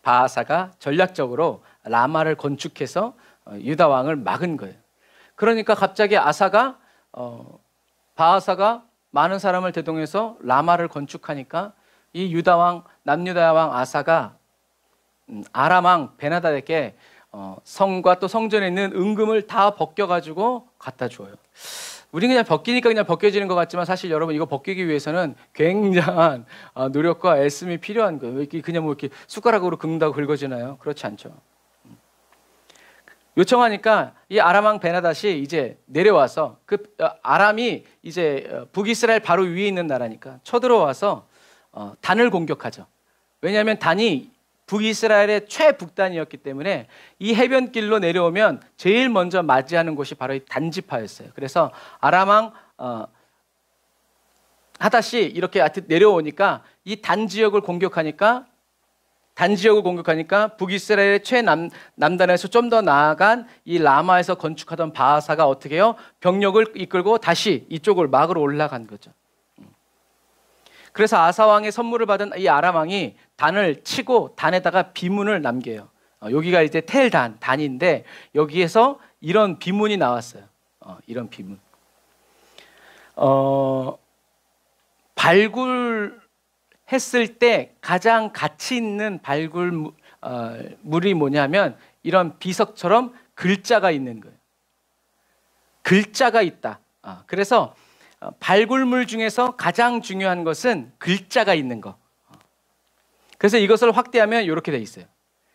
바하사가 전략적으로 라마를 건축해서 유다 왕을 막은 거예요. 그러니까 갑자기 바하사가 많은 사람을 대동해서 라마를 건축하니까 이 유다 왕 남유다 왕 아사가 아람 왕 베나닷에게 성과 또 성전에 있는 은금을 다 벗겨가지고 갖다 줘요. 우리는 그냥 벗기니까 그냥 벗겨지는 것 같지만 사실 여러분 이거 벗기기 위해서는 굉장한 노력과 애씀이 필요한 거예요. 이렇게 그냥 뭐 이렇게 숟가락으로 긁는다고 긁어지나요? 그렇지 않죠. 요청하니까 이 아람 왕 베나닷이 이제 내려와서 아람이 이제 북이스라엘 바로 위에 있는 나라니까 쳐들어와서 단을 공격하죠. 왜냐하면 단이 북이스라엘의 최북단이었기 때문에 이 해변길로 내려오면 제일 먼저 맞이하는 곳이 바로 이 단지파였어요. 그래서 아람 왕 하닷이 이렇게 내려오니까 이 단 지역을 공격하니까 북이스라엘의 최남단에서 좀 더 나아간 이 라마에서 건축하던 바하사가 어떻게 해요? 병력을 이끌고 다시 이쪽을 막으로 올라간 거죠. 그래서 아사 왕의 선물을 받은 이 아람 왕이 단을 치고 단에다가 비문을 남겨요. 여기가 이제 단인데 여기에서 이런 비문이 나왔어요. 이런 비문. 발굴했을 때 가장 가치 있는 발굴물이 뭐냐면 이런 비석처럼 글자가 있는 거예요. 글자가 있다. 그래서 발굴물 중에서 가장 중요한 것은 글자가 있는 거. 그래서 이것을 확대하면 이렇게 돼 있어요.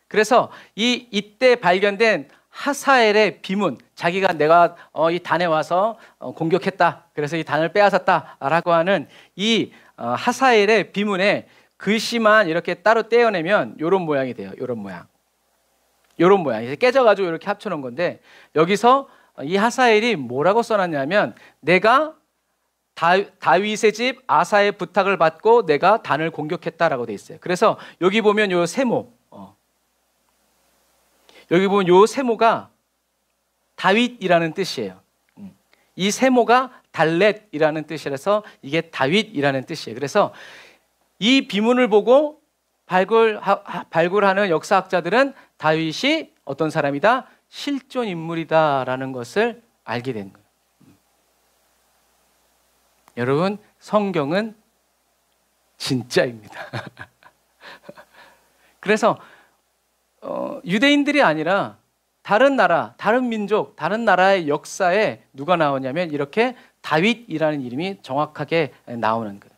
그래서 이때 발견된 하사엘의 비문, 자기가 내가 이 단에 와서 공격했다. 그래서 이 단을 빼앗았다라고 하는 이 하사엘의 비문에 글씨만 이렇게 따로 떼어내면 이런 모양이 돼요. 이런 모양. 이제 깨져가지고 이렇게 합쳐놓은 건데 여기서 이 하사엘이 뭐라고 써놨냐면 내가 다윗의 집 아사의 부탁을 받고 내가 단을 공격했다라고 돼 있어요. 그래서 여기 보면 요 세모, 여기 보면 요 세모가 다윗이라는 뜻이에요. 이 세모가 달렛이라는 뜻이라서 이게 다윗이라는 뜻이에요. 그래서 이 비문을 보고 발굴하는 역사학자들은 다윗이 어떤 사람이다? 실존 인물이다라는 것을 알게 된 거예요. 여러분, 성경은 진짜입니다. 그래서 유대인들이 아니라 다른 나라, 다른 민족, 다른 나라의 역사에 누가 나오냐면 이렇게 다윗이라는 이름이 정확하게 나오는 거예요.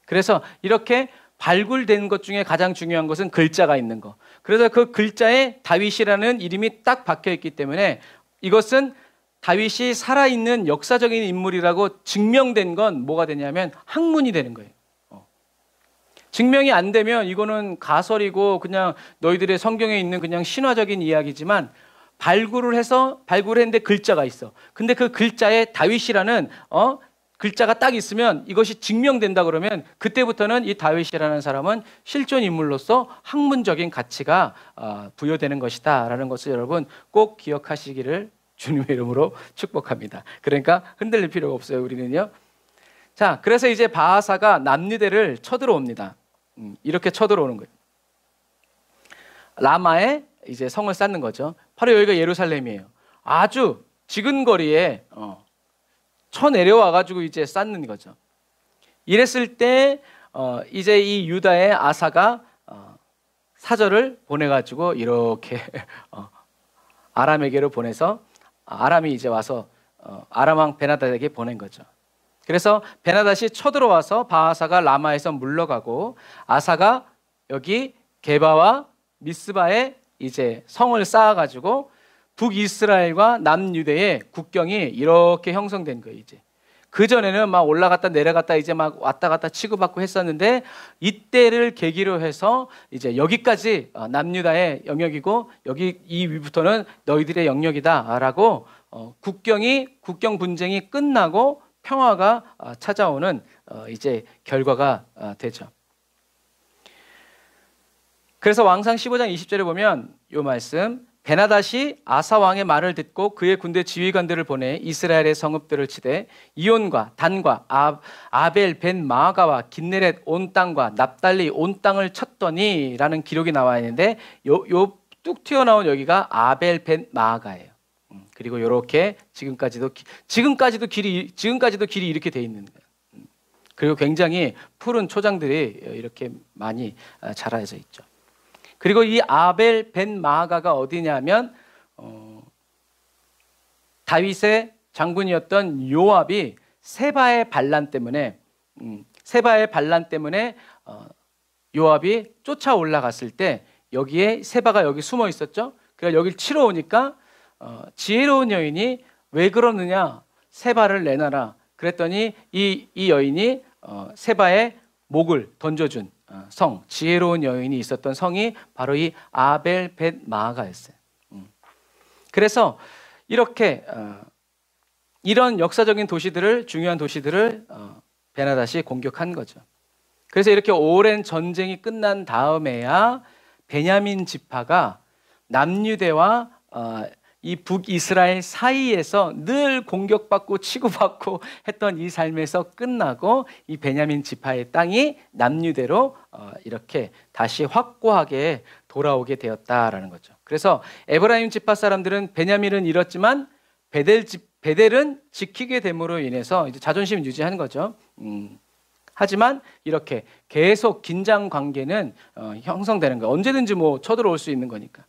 그래서 이렇게 발굴된 것 중에 가장 중요한 것은 글자가 있는 거. 그래서 그 글자에 다윗이라는 이름이 딱 박혀 있기 때문에 이것은 다윗이 살아있는 역사적인 인물이라고 증명된 건 뭐가 되냐면 학문이 되는 거예요. 증명이 안 되면 이거는 가설이고 그냥 너희들의 성경에 있는 그냥 신화적인 이야기지만 발굴했는데 글자가 있어. 근데 그 글자에 다윗이라는 글자가 딱 있으면 이것이 증명된다 그러면 그때부터는 이 다윗이라는 사람은 실존 인물로서 학문적인 가치가 부여되는 것이다 라는 것을 여러분 꼭 기억하시기를 주님의 이름으로 축복합니다. 그러니까 흔들릴 필요가 없어요. 우리는요. 자, 그래서 이제 바하사가 남유대를 쳐들어옵니다. 이렇게 쳐들어오는 거예요. 라마에 이제 성을 쌓는 거죠. 바로 여기가 예루살렘이에요. 아주 지근거리에 쳐 내려와 가지고 이제 쌓는 거죠. 이랬을 때 이제 이 유다의 아사가 사절을 보내 가지고 이렇게 아람에게로 보내서 아람이 이제 와서 아람 왕 베나닷에게 보낸 거죠. 그래서 베나닷이 쳐들어와서 바하사가 라마에서 물러가고 아사가 여기 게바와 미스바에 이제 성을 쌓아가지고 북이스라엘과 남유대의 국경이 이렇게 형성된 거예요. 이제 그 전에는 막 올라갔다 내려갔다 이제 막 왔다 갔다 치고받고 했었는데 이때를 계기로 해서 이제 여기까지 남유다의 영역이고 여기 이 위부터는 너희들의 영역이다라고 국경 분쟁이 끝나고 평화가 찾아오는 이제 결과가 되죠. 그래서 왕상 15장 20절에 보면 이 말씀 베나닷이 아사 왕의 말을 듣고 그의 군대 지휘관들을 보내 이스라엘의 성읍들을 치되 이온과 단과 아벨 벤 마아가와 긴네렛 온 땅과 납달리 온 땅을 쳤더니 라는 기록이 나와 있는데 요 뚝 튀어나온 여기가 아벨 벤 마아가예요. 그리고 이렇게 지금까지도 길이 이렇게 돼 있는 거예요. 그리고 굉장히 푸른 초장들이 이렇게 많이 자라져 있죠. 그리고 이 아벨 벤 마아가가 어디냐면 다윗의 장군이었던 요압이 세바의 반란 때문에 요압이 쫓아 올라갔을 때 여기에 세바가 여기 숨어 있었죠. 그러니까 여기를 치러 오니까 지혜로운 여인이 왜 그러느냐, 세바를 내놔라. 그랬더니 이 여인이 세바의 목을 던져준 성, 지혜로운 여인이 있었던 성이 바로 이 아벨 벳 마아가였어요. 그래서 이렇게 이런 역사적인 도시들을, 중요한 도시들을 베나닷이 공격한 거죠. 그래서 이렇게 오랜 전쟁이 끝난 다음에야 베냐민 지파가 남유대와 이 북이스라엘 사이에서 늘 공격받고 치고받고 했던 이 삶에서 끝나고 이 베냐민 지파의 땅이 남유대로 이렇게 다시 확고하게 돌아오게 되었다라는 거죠. 그래서 에브라임 지파 사람들은 베냐민은 잃었지만 베델은 지키게 됨으로 인해서 이제 자존심 유지한 거죠. 하지만 이렇게 계속 긴장 관계는 형성되는 거예요. 언제든지 뭐 쳐들어올 수 있는 거니까.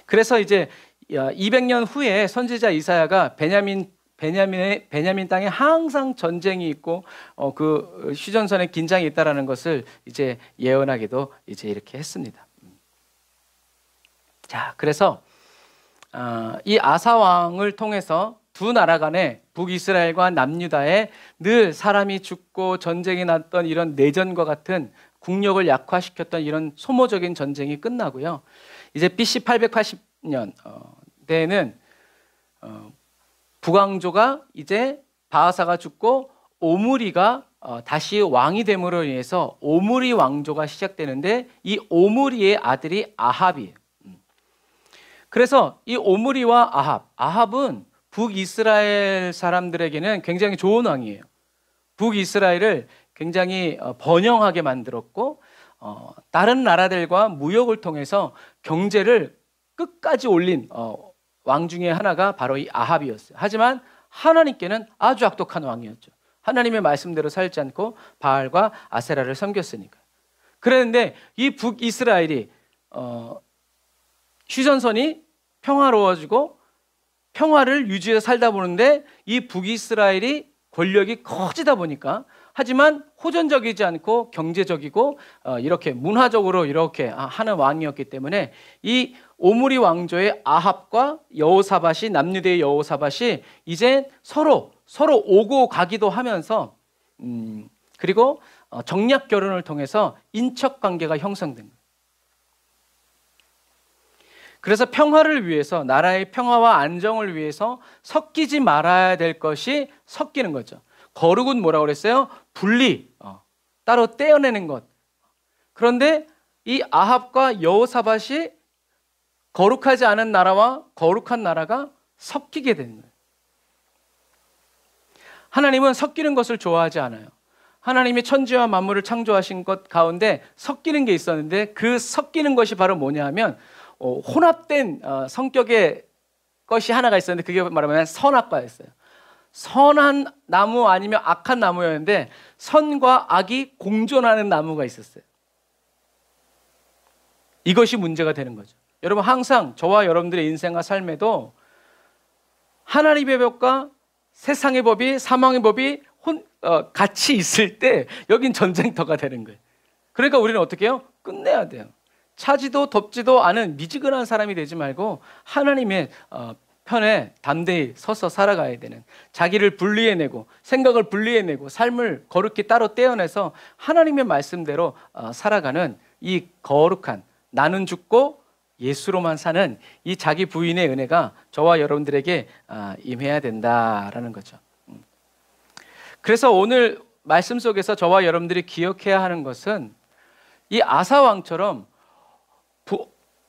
그래서 이제 200년 후에 선지자 이사야가 베냐민 땅에 항상 전쟁이 있고 그 휴전선에 긴장이 있다라는 것을 이제 예언하기도 이제 이렇게 했습니다. 자, 그래서 이 아사 왕을 통해서 두 나라 간에 북이스라엘과 남유다에 늘 사람이 죽고 전쟁이 났던 이런 내전과 같은 국력을 약화시켰던 이런 소모적인 전쟁이 끝나고요. 이제 BC 880년 때에는 북왕조가 이제 바하사가 죽고 오므리가 다시 왕이 됨으로 인해서 오므리 왕조가 시작되는데 이 오므리의 아들이 아합이에요. 그래서 이 오므리와 아합은 북이스라엘 사람들에게는 굉장히 좋은 왕이에요. 북이스라엘을 굉장히 번영하게 만들었고 다른 나라들과 무역을 통해서 경제를 끝까지 올린 왕 중에 하나가 바로 이 아합이었어요. 하지만 하나님께는 아주 악독한 왕이었죠. 하나님의 말씀대로 살지 않고 바알과 아세라를 섬겼으니까. 그랬는데 이 북이스라엘이 휴전선이 평화로워지고 평화를 유지해서 살다 보는데 이 북이스라엘이 권력이 커지다 보니까, 하지만 호전적이지 않고 경제적이고 이렇게 문화적으로 이렇게 하는 왕이었기 때문에 이 오므리 왕조의 아합과 여호사밧이, 남유대의 여호사밧이 이제 서로 오고 가기도 하면서 그리고 정략 결혼을 통해서 인척 관계가 형성된 거예요. 그래서 평화를 위해서, 나라의 평화와 안정을 위해서 섞이지 말아야 될 것이 섞이는 거죠. 거룩은 뭐라고 그랬어요? 분리, 따로 떼어내는 것. 그런데 이 아합과 여호사밧이 거룩하지 않은 나라와 거룩한 나라가 섞이게 되는 거예요. 하나님은 섞이는 것을 좋아하지 않아요. 하나님이 천지와 만물을 창조하신 것 가운데 섞이는 게 있었는데 그 섞이는 것이 바로 뭐냐 하면 혼합된 성격의 것이 하나가 있었는데 그게 말하면 선악과였어요. 선한 나무 아니면 악한 나무였는데 선과 악이 공존하는 나무가 있었어요. 이것이 문제가 되는 거죠. 여러분, 항상 저와 여러분들의 인생과 삶에도 하나님의 법과 세상의 법이, 사망의 법이 같이 있을 때 여긴 전쟁터가 되는 거예요. 그러니까 우리는 어떻게 해요? 끝내야 돼요. 차지도 덥지도 않은 미지근한 사람이 되지 말고 하나님의 편에 담대히 서서 살아가야 되는, 자기를 분리해내고 생각을 분리해내고 삶을 거룩히 따로 떼어내서 하나님의 말씀대로 살아가는 이 거룩한, 나는 죽고 예수로만 사는 이 자기 부인의 은혜가 저와 여러분들에게 임해야 된다라는 거죠. 그래서 오늘 말씀 속에서 저와 여러분들이 기억해야 하는 것은 이 아사 왕처럼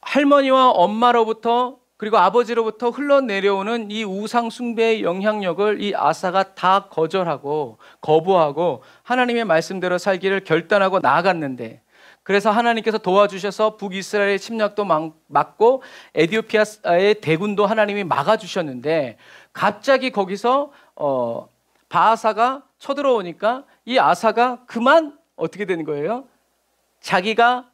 할머니와 엄마로부터 그리고 아버지로부터 흘러내려오는 이 우상 숭배의 영향력을 이 아사가 다 거절하고 거부하고 하나님의 말씀대로 살기를 결단하고 나아갔는데, 그래서 하나님께서 도와주셔서 북이스라엘의 침략도 막고 에디오피아의 대군도 하나님이 막아주셨는데, 갑자기 거기서 바하사가 쳐들어오니까 이 아사가 그만 어떻게 되는 거예요? 자기가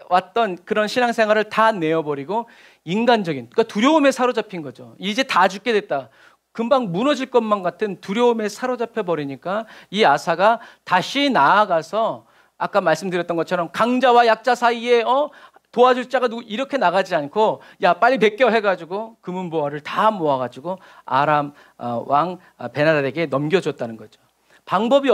왔던 그런 신앙생활을 다 내어버리고 인간적인, 그러니까 두려움에 사로잡힌 거죠. 이제 다 죽게 됐다, 금방 무너질 것만 같은 두려움에 사로잡혀 버리니까 이 아사가 다시 나아가서 아까 말씀드렸던 것처럼 강자와 약자 사이에 도와줄 자가 누구 이렇게 나가지 않고 야 빨리 베껴 해가지고 금은보화를 다 모아가지고 아람 왕 베나닷에게 넘겨줬다는 거죠. 방법이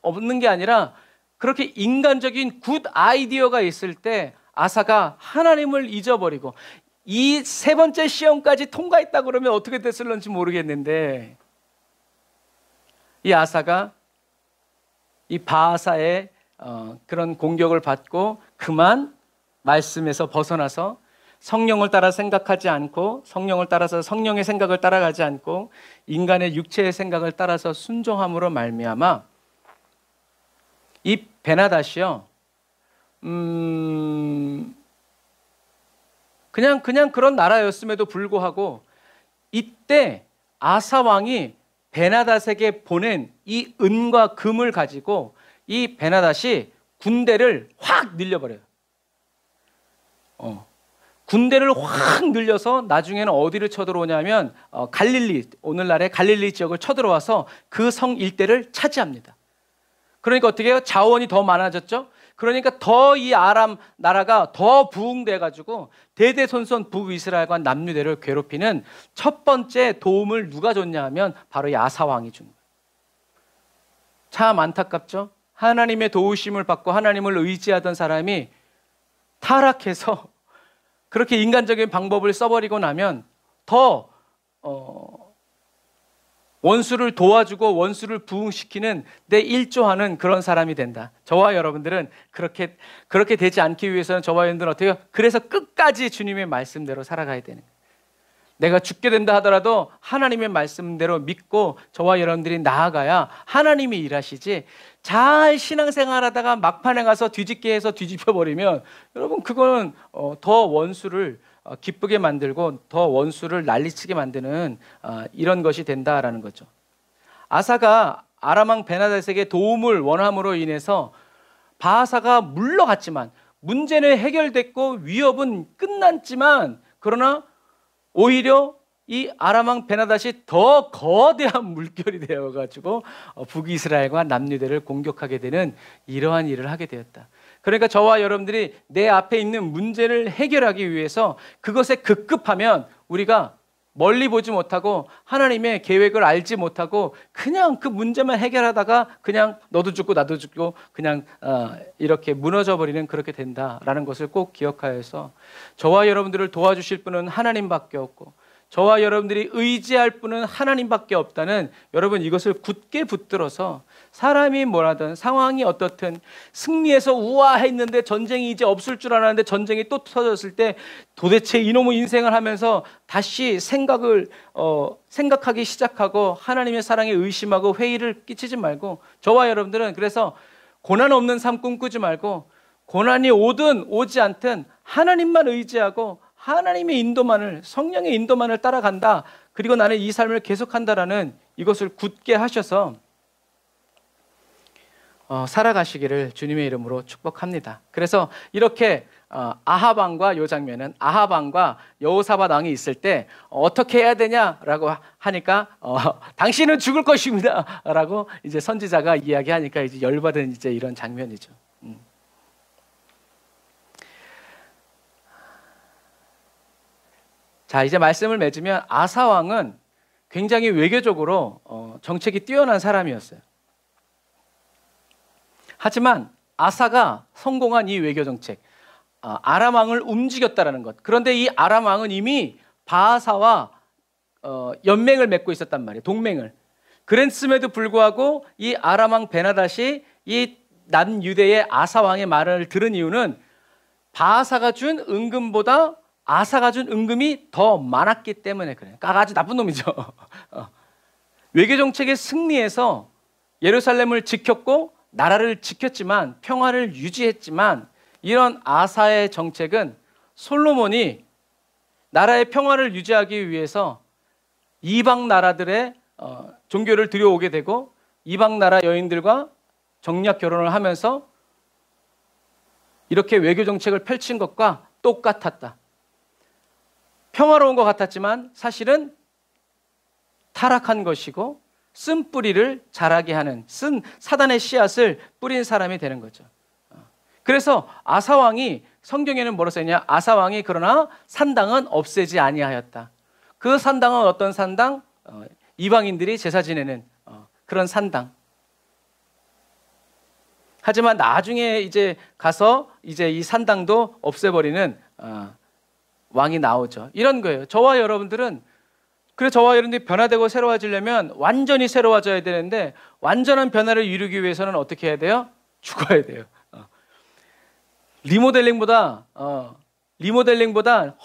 없는 게 아니라 그렇게 인간적인 굿 아이디어가 있을 때 아사가 하나님을 잊어버리고, 이 세 번째 시험까지 통과했다 그러면 어떻게 됐을런지 모르겠는데, 이 아사가 이 바하사의 그런 공격을 받고 그만 말씀에서 벗어나서 성령을 따라 생각하지 않고, 성령을 따라서 성령의 생각을 따라가지 않고 인간의 육체의 생각을 따라서 순종함으로 말미암아 이 베나닷이요, 그냥 그런 나라였음에도 불구하고 이때 아사 왕이 베나닷에게 보낸 이 은과 금을 가지고 이 베나닷이 군대를 확 늘려버려요. 군대를 확 늘려서 나중에는 어디를 쳐들어오냐면 갈릴리, 오늘날의 갈릴리 지역을 쳐들어와서 그 성 일대를 차지합니다. 그러니까 어떻게 해요? 자원이 더 많아졌죠. 그러니까 더 이 아람 나라가 더 부흥돼 가지고 대대손손 북이스라엘과 남유대를 괴롭히는 첫 번째 도움을 누가 줬냐 하면 바로 이 아사 왕이 준 거예요. 참 안타깝죠. 하나님의 도우심을 받고 하나님을 의지하던 사람이 타락해서 그렇게 인간적인 방법을 써버리고 나면 더 원수를 도와주고 원수를 부흥시키는 내 일조하는 그런 사람이 된다. 저와 여러분들은 그렇게 되지 않기 위해서는 저와 여러분들은 어떻게 해요? 그래서 끝까지 주님의 말씀대로 살아가야 되는 거예요. 내가 죽게 된다 하더라도 하나님의 말씀대로 믿고 저와 여러분들이 나아가야 하나님이 일하시지, 잘 신앙생활하다가 막판에 가서 뒤집게 해서 뒤집혀버리면 여러분 그거는 더 원수를 기쁘게 만들고 더 원수를 난리치게 만드는 이런 것이 된다라는 거죠. 아사가 아람 왕 베나닷에게 도움을 원함으로 인해서 바하사가 물러갔지만, 문제는 해결됐고 위협은 끝났지만, 그러나 오히려 이 아람 왕 베나닷이 더 거대한 물결이 되어가지고 북이스라엘과 남유대를 공격하게 되는 이러한 일을 하게 되었다. 그러니까 저와 여러분들이 내 앞에 있는 문제를 해결하기 위해서 그것에 급급하면 우리가 멀리 보지 못하고 하나님의 계획을 알지 못하고 그냥 그 문제만 해결하다가 그냥 너도 죽고 나도 죽고 그냥 이렇게 무너져 버리는, 그렇게 된다라는 것을 꼭 기억하여서 저와 여러분들을 도와주실 분은 하나님밖에 없고 저와 여러분들이 의지할 분은 하나님밖에 없다는, 여러분 이것을 굳게 붙들어서 사람이 뭐라든 상황이 어떻든 승리해서 우아했는데 전쟁이 이제 없을 줄 알았는데 전쟁이 또 터졌을 때 도대체 이놈의 인생을 하면서 다시 생각하기 시작하고 하나님의 사랑에 의심하고 회의를 끼치지 말고, 저와 여러분들은 그래서 고난 없는 삶 꿈꾸지 말고 고난이 오든 오지 않든 하나님만 의지하고 하나님의 인도만을, 성령의 인도만을 따라간다, 그리고 나는 이 삶을 계속한다라는 이것을 굳게 하셔서 살아가시기를 주님의 이름으로 축복합니다. 그래서 이렇게 아합 왕과, 요 장면은 아합 왕과 여호사밧 왕이 있을 때 어떻게 해야 되냐라고 하니까 당신은 죽을 것입니다 라고 이제 선지자가 이야기하니까 이제 열받은 이제 이런 장면이죠. 자, 이제 말씀을 맺으면 아사 왕은 굉장히 외교적으로 정책이 뛰어난 사람이었어요. 하지만 아사가 성공한 이 외교 정책, 아람 왕을 움직였다라는 것. 그런데 이 아람 왕은 이미 바하사와 연맹을 맺고 있었단 말이에요. 동맹을. 그랬음에도 불구하고 이 아람 왕 베나닷이 이 남유대의 아사 왕의 말을 들은 이유는 바하사가 준 은금보다 아사가 준 은금이 더 많았기 때문에 그래요. 아주 나쁜 놈이죠. 외교 정책의 승리에서 예루살렘을 지켰고 나라를 지켰지만, 평화를 유지했지만, 이런 아사의 정책은 솔로몬이 나라의 평화를 유지하기 위해서 이방 나라들의 종교를 들여오게 되고 이방 나라 여인들과 정략 결혼을 하면서 이렇게 외교 정책을 펼친 것과 똑같았다. 평화로운 것 같았지만 사실은 타락한 것이고 쓴뿌리를 자라게 하는 쓴 사단의 씨앗을 뿌린 사람이 되는 거죠. 그래서 아사왕이 성경에는 뭐라고 써있냐? 아사왕이 그러나 산당은 없애지 아니하였다. 그 산당은 어떤 산당? 이방인들이 제사 지내는 그런 산당. 하지만 나중에 이제 가서 이제 이 산당도 없애버리는 왕이 나오죠. 이런 거예요. 저와 여러분들은, 그래서 저와 여러분들이 변화되고 새로워지려면 완전히 새로워져야 되는데, 완전한 변화를 이루기 위해서는 어떻게 해야 돼요? 죽어야 돼요. 리모델링보다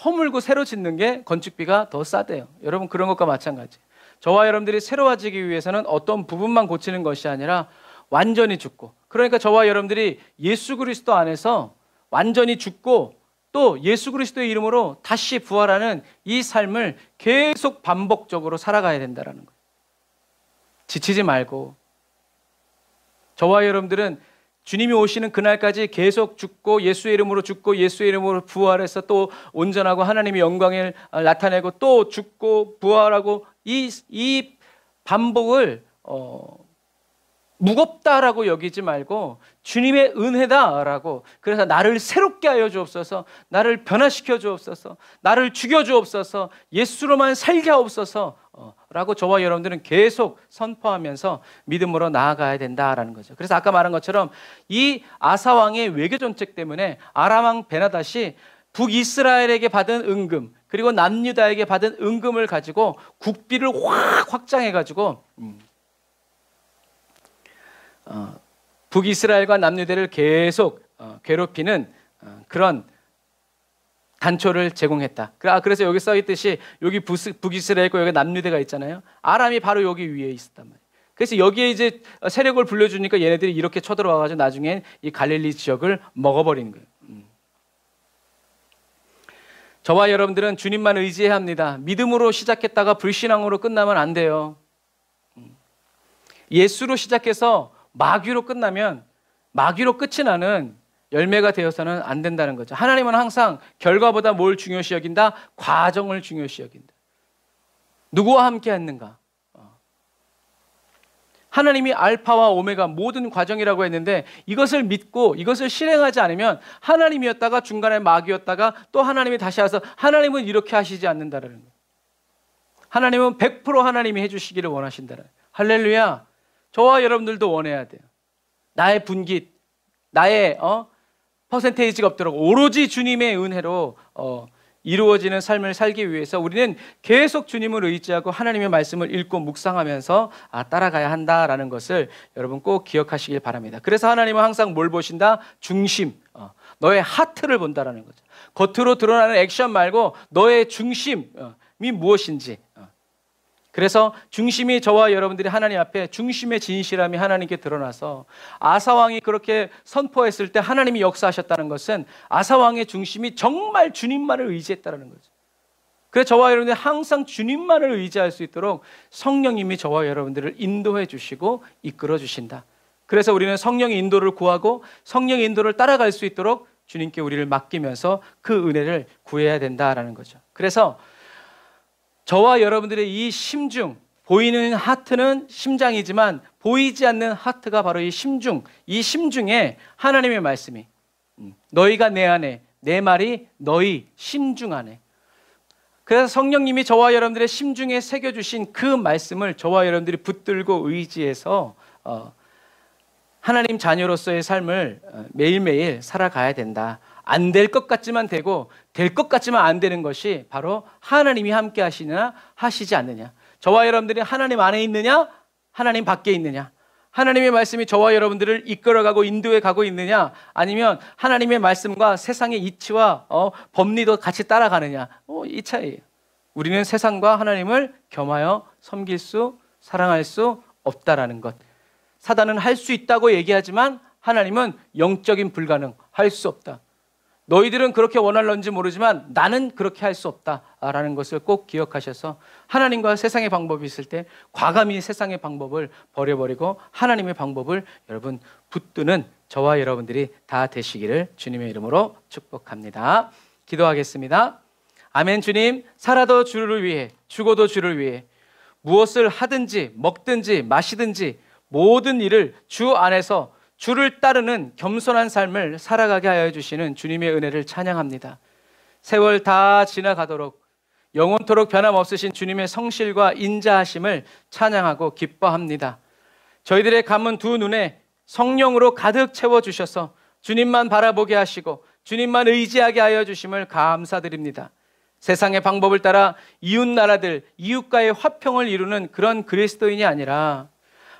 허물고 새로 짓는 게 건축비가 더 싸대요. 여러분, 그런 것과 마찬가지. 저와 여러분들이 새로워지기 위해서는 어떤 부분만 고치는 것이 아니라 완전히 죽고, 그러니까 저와 여러분들이 예수 그리스도 안에서 완전히 죽고 또 예수 그리스도의 이름으로 다시 부활하는 이 삶을 계속 반복적으로 살아가야 된다는 거예요. 지치지 말고. 저와 여러분들은 주님이 오시는 그날까지 계속 죽고 예수의 이름으로 죽고 예수의 이름으로 부활해서 또 온전하고 하나님의 영광을 나타내고 또 죽고 부활하고 이 반복을 무겁다라고 여기지 말고 주님의 은혜다라고, 그래서 나를 새롭게 하여 주옵소서, 나를 변화시켜 주옵소서, 나를 죽여 주옵소서, 예수로만 살게 하옵소서 라고 저와 여러분들은 계속 선포하면서 믿음으로 나아가야 된다라는 거죠. 그래서 아까 말한 것처럼 이 아사왕의 외교 정책 때문에 아람왕 베나닷이 북이스라엘에게 받은 은금 그리고 남유다에게 받은 은금을 가지고 국비를 확 확장해가지고 북이스라엘과 남유다를 계속 괴롭히는 그런 단초를 제공했다. 그래서 여기 써있듯이 여기 북이스라엘과 여기 남유다가 있잖아요. 아람이 바로 여기 위에 있었단 말이에요. 그래서 여기에 이제 세력을 불려주니까 얘네들이 이렇게 쳐들어와가지고 나중에 이 갈릴리 지역을 먹어버리는 거예요. 저와 여러분들은 주님만 의지해야 합니다. 믿음으로 시작했다가 불신앙으로 끝나면 안 돼요. 예수로 시작해서 마귀로 끝나면 마귀로 끝이 나는 열매가 되어서는 안 된다는 거죠. 하나님은 항상 결과보다 뭘 중요시 여긴다? 과정을 중요시 여긴다. 누구와 함께 했는가? 하나님이 알파와 오메가 모든 과정이라고 했는데 이것을 믿고 이것을 실행하지 않으면 하나님이었다가 중간에 마귀였다가 또 하나님이 다시 와서 하나님은 이렇게 하시지 않는다는 거예요. 하나님은 100% 하나님이 해주시기를 원하신다는 거예요. 할렐루야. 저와 여러분들도 원해야 돼요. 나의 분깃, 나의 퍼센테이지가 없도록 오로지 주님의 은혜로 이루어지는 삶을 살기 위해서 우리는 계속 주님을 의지하고 하나님의 말씀을 읽고 묵상하면서 따라가야 한다라는 것을 여러분 꼭 기억하시길 바랍니다. 그래서 하나님은 항상 뭘 보신다? 중심, 너의 하트를 본다라는 거죠. 겉으로 드러나는 액션 말고 너의 중심이 무엇인지. 그래서 중심이 저와 여러분들이 하나님 앞에 중심의 진실함이 하나님께 드러나서 아사왕이 그렇게 선포했을 때 하나님이 역사하셨다는 것은 아사왕의 중심이 정말 주님만을 의지했다는 거죠. 그래서 저와 여러분들이 항상 주님만을 의지할 수 있도록 성령님이 저와 여러분들을 인도해 주시고 이끌어 주신다. 그래서 우리는 성령의 인도를 구하고 성령의 인도를 따라갈 수 있도록 주님께 우리를 맡기면서 그 은혜를 구해야 된다라는 거죠. 그래서 저와 여러분들의 이 심중, 보이는 하트는 심장이지만 보이지 않는 하트가 바로 이 심중에 하나님의 말씀이 너희가 내 안에, 내 말이 너희 심중 안에. 그래서 성령님이 저와 여러분들의 심중에 새겨주신 그 말씀을 저와 여러분들이 붙들고 의지해서 하나님 자녀로서의 삶을 매일매일 살아가야 된다. 안 될 것 같지만 되고 될 것 같지만 안 되는 것이 바로 하나님이 함께 하시느냐 하시지 않느냐. 저와 여러분들이 하나님 안에 있느냐 하나님 밖에 있느냐. 하나님의 말씀이 저와 여러분들을 이끌어가고 인도해 가고 있느냐 아니면 하나님의 말씀과 세상의 이치와 법리도 같이 따라가느냐. 이 차이예요. 우리는 세상과 하나님을 겸하여 섬길 수 사랑할 수 없다라는 것. 사단은 할 수 있다고 얘기하지만 하나님은 영적인 불가능, 할 수 없다. 너희들은 그렇게 원할런지 모르지만 나는 그렇게 할 수 없다라는 것을 꼭 기억하셔서 하나님과 세상의 방법이 있을 때 과감히 세상의 방법을 버려버리고 하나님의 방법을 여러분 붙드는 저와 여러분들이 다 되시기를 주님의 이름으로 축복합니다. 기도하겠습니다. 아멘. 주님, 살아도 주를 위해, 죽어도 주를 위해 무엇을 하든지 먹든지 마시든지 모든 일을 주 안에서 주를 따르는 겸손한 삶을 살아가게 하여 주시는 주님의 은혜를 찬양합니다. 세월 다 지나가도록 영원토록 변함없으신 주님의 성실과 인자하심을 찬양하고 기뻐합니다. 저희들의 감은 두 눈에 성령으로 가득 채워주셔서 주님만 바라보게 하시고 주님만 의지하게 하여 주심을 감사드립니다. 세상의 방법을 따라 이웃 나라들, 이웃과의 화평을 이루는 그런 그리스도인이 아니라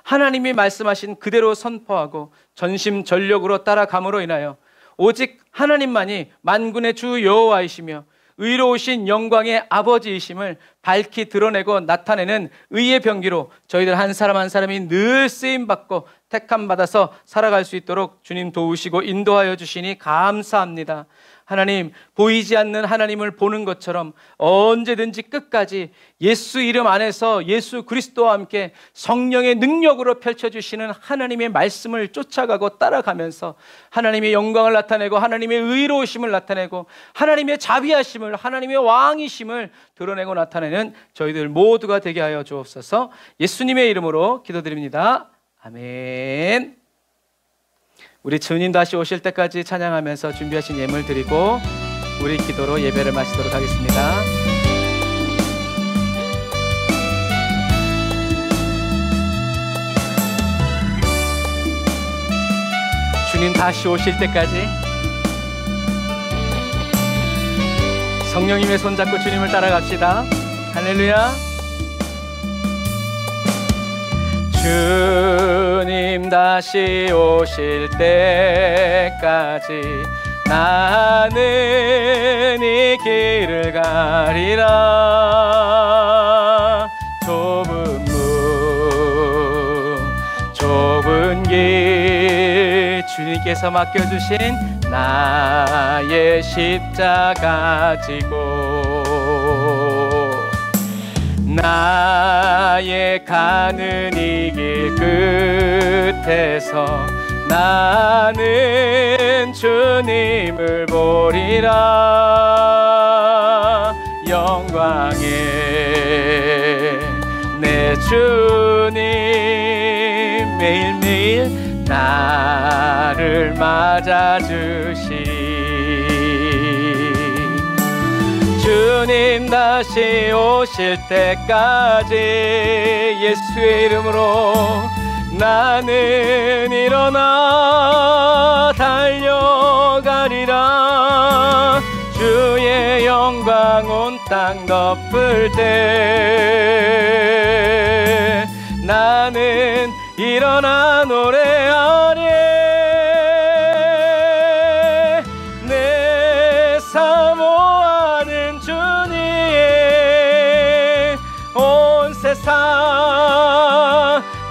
하나님이 말씀하신 그대로 선포하고 전심전력으로 따라감으로 인하여 오직 하나님만이 만군의 주 여호와이시며 의로우신 영광의 아버지이심을 밝히 드러내고 나타내는 의의 병기로 저희들 한 사람 한 사람이 늘 쓰임받고 택함받아서 살아갈 수 있도록 주님 도우시고 인도하여 주시니 감사합니다. 하나님, 보이지 않는 하나님을 보는 것처럼 언제든지 끝까지 예수 이름 안에서 예수 그리스도와 함께 성령의 능력으로 펼쳐주시는 하나님의 말씀을 쫓아가고 따라가면서 하나님의 영광을 나타내고 하나님의 의로우심을 나타내고 하나님의 자비하심을, 하나님의 왕이심을 드러내고 나타내는 저희들 모두가 되게 하여 주옵소서. 예수님의 이름으로 기도드립니다. 아멘. 우리 주님 다시 오실 때까지 찬양하면서 준비하신 예물 드리고 우리 기도로 예배를 마치도록 하겠습니다. 주님 다시 오실 때까지 성령님의 손잡고 주님을 따라갑시다. 할렐루야. 주님 다시 오실 때까지 나는 이 길을 가리라. 좁은 문 좁은 길 주님께서 맡겨주신 나의 십자가 지고 나의 가는 이 길 끝에서 나는 주님을 보리라. 영광의 내 주님 매일매일 나를 맞아주시리. 주님 다시 오실 때까지 예수의 이름으로 나는 일어나 달려가리라. 주의 영광 온 땅 덮을 때 나는 일어나 노래하리. 내 사모하는 주님 온 세상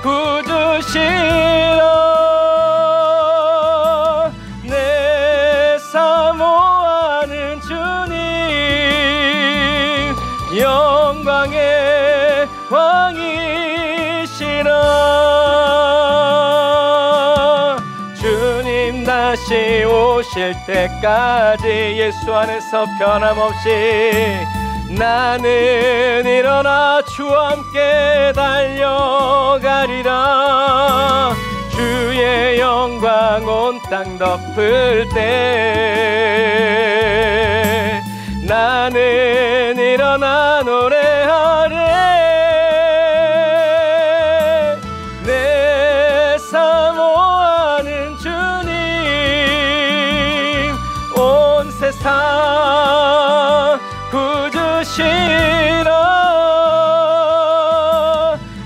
구주시러. 내 사모하는 주님 영광의 왕이시라. 주님 다시 오실 때까지 예수 안에서 변함없이 나는 일어나 주와 함께 달려가리라. 주의 영광 온 땅 덮을 때 나는 일어나 노래하리. 내 사모하는 주님 온 세상 구주시라.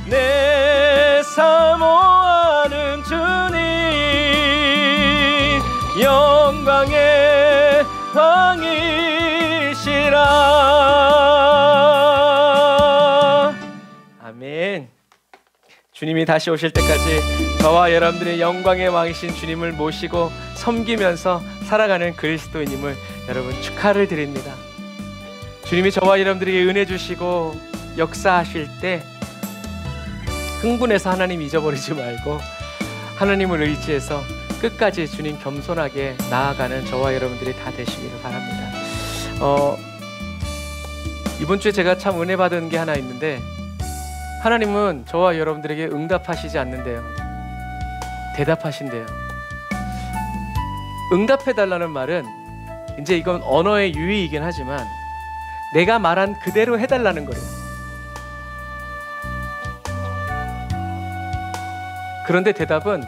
내 사모하는 주님 영광의 왕이시라. 아멘. 주님이 다시 오실 때까지 저와 여러분들의 영광의 왕이신 주님을 모시고 섬기면서 살아가는 그리스도인임을 여러분 축하를 드립니다. 주님이 저와 여러분들에게 은혜 주시고 역사하실 때 흥분해서 하나님 잊어버리지 말고 하나님을 의지해서 끝까지 주님 겸손하게 나아가는 저와 여러분들이 다 되시기를 바랍니다. 이번 주에 제가 참 은혜 받은 게 하나 있는데, 하나님은 저와 여러분들에게 응답하시지 않는데요, 대답하신대요. 응답해달라는 말은, 이제 이건 언어의 유의이긴 하지만 내가 말한 그대로 해달라는 거예요. 그런데 대답을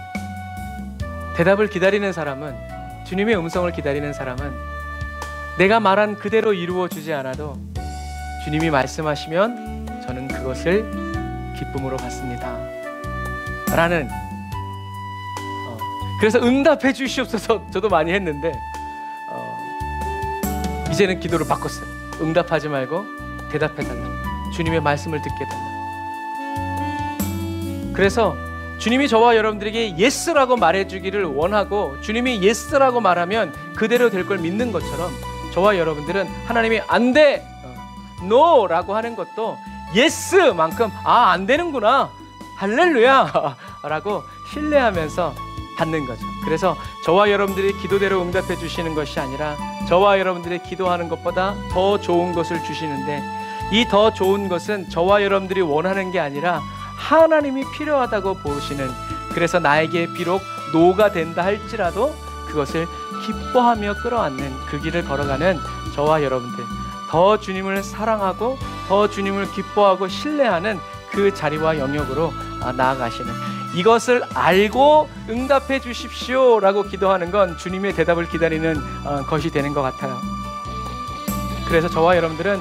기다리는 사람은, 주님의 음성을 기다리는 사람은 내가 말한 그대로 이루어 주지 않아도 주님이 말씀하시면 저는 그것을 기쁨으로 받습니다 라는, 그래서 응답해 주시옵소서 저도 많이 했는데 이제는 기도를 바꿨어요. 응답하지 말고 대답해달라, 주님의 말씀을 듣게 달라. 그래서 주님이 저와 여러분들에게 예스라고 말해주기를 원하고, 주님이 예스라고 말하면 그대로 될 걸 믿는 것처럼, 저와 여러분들은 하나님이 안 돼, 노라고 하는 것도 예스만큼 안 되는구나, 할렐루야 라고 신뢰하면서 받는 거죠. 그래서 저와 여러분들이 기도대로 응답해 주시는 것이 아니라 저와 여러분들이 기도하는 것보다 더 좋은 것을 주시는데, 이 더 좋은 것은 저와 여러분들이 원하는 게 아니라 하나님이 필요하다고 보시는, 그래서 나에게 비록 노가 된다 할지라도 그것을 기뻐하며 끌어안는 그 길을 걸어가는 저와 여러분들, 더 주님을 사랑하고 더 주님을 기뻐하고 신뢰하는 그 자리와 영역으로 나아가시는, 이것을 알고 응답해 주십시오 라고 기도하는 건 주님의 대답을 기다리는 것이 되는 것 같아요. 그래서 저와 여러분들은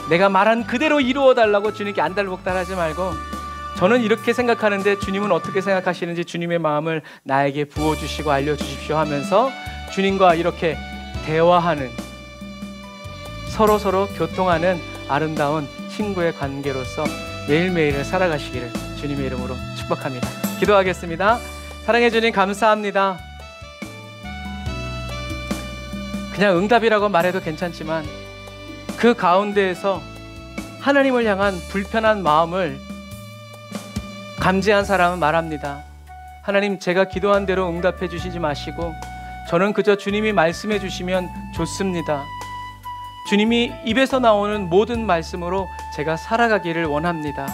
내가 말한 그대로 이루어 달라고 주님께 안달복달하지 말고, 저는 이렇게 생각하는데 주님은 어떻게 생각하시는지 주님의 마음을 나에게 부어주시고 알려주십시오 하면서 주님과 이렇게 대화하는, 서로 교통하는 아름다운 친구의 관계로서 매일매일을 살아가시기를 주님의 이름으로 축복합니다. 기도하겠습니다. 사랑해 주님 감사합니다. 그냥 응답이라고 말해도 괜찮지만 그 가운데에서 하나님을 향한 불편한 마음을 감지한 사람은 말합니다. 하나님, 제가 기도한 대로 응답해 주시지 마시고 저는 그저 주님이 말씀해 주시면 좋습니다. 주님이 입에서 나오는 모든 말씀으로 제가 살아가기를 원합니다.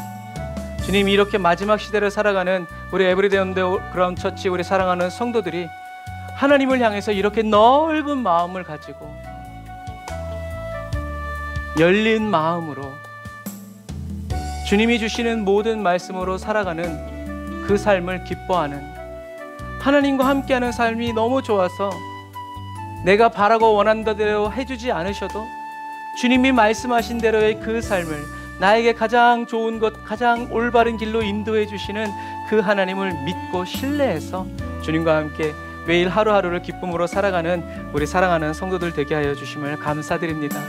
주님, 이렇게 마지막 시대를 살아가는 우리 에브리데이 언더그라운드 처치, 우리 사랑하는 성도들이 하나님을 향해서 이렇게 넓은 마음을 가지고 열린 마음으로 주님이 주시는 모든 말씀으로 살아가는 그 삶을 기뻐하는, 하나님과 함께하는 삶이 너무 좋아서 내가 바라고 원한다 대로 해주지 않으셔도 주님이 말씀하신 대로의 그 삶을, 나에게 가장 좋은 것, 가장 올바른 길로 인도해 주시는 그 하나님을 믿고 신뢰해서 주님과 함께 매일 하루하루를 기쁨으로 살아가는 우리 사랑하는 성도들 되게 하여 주심을 감사드립니다.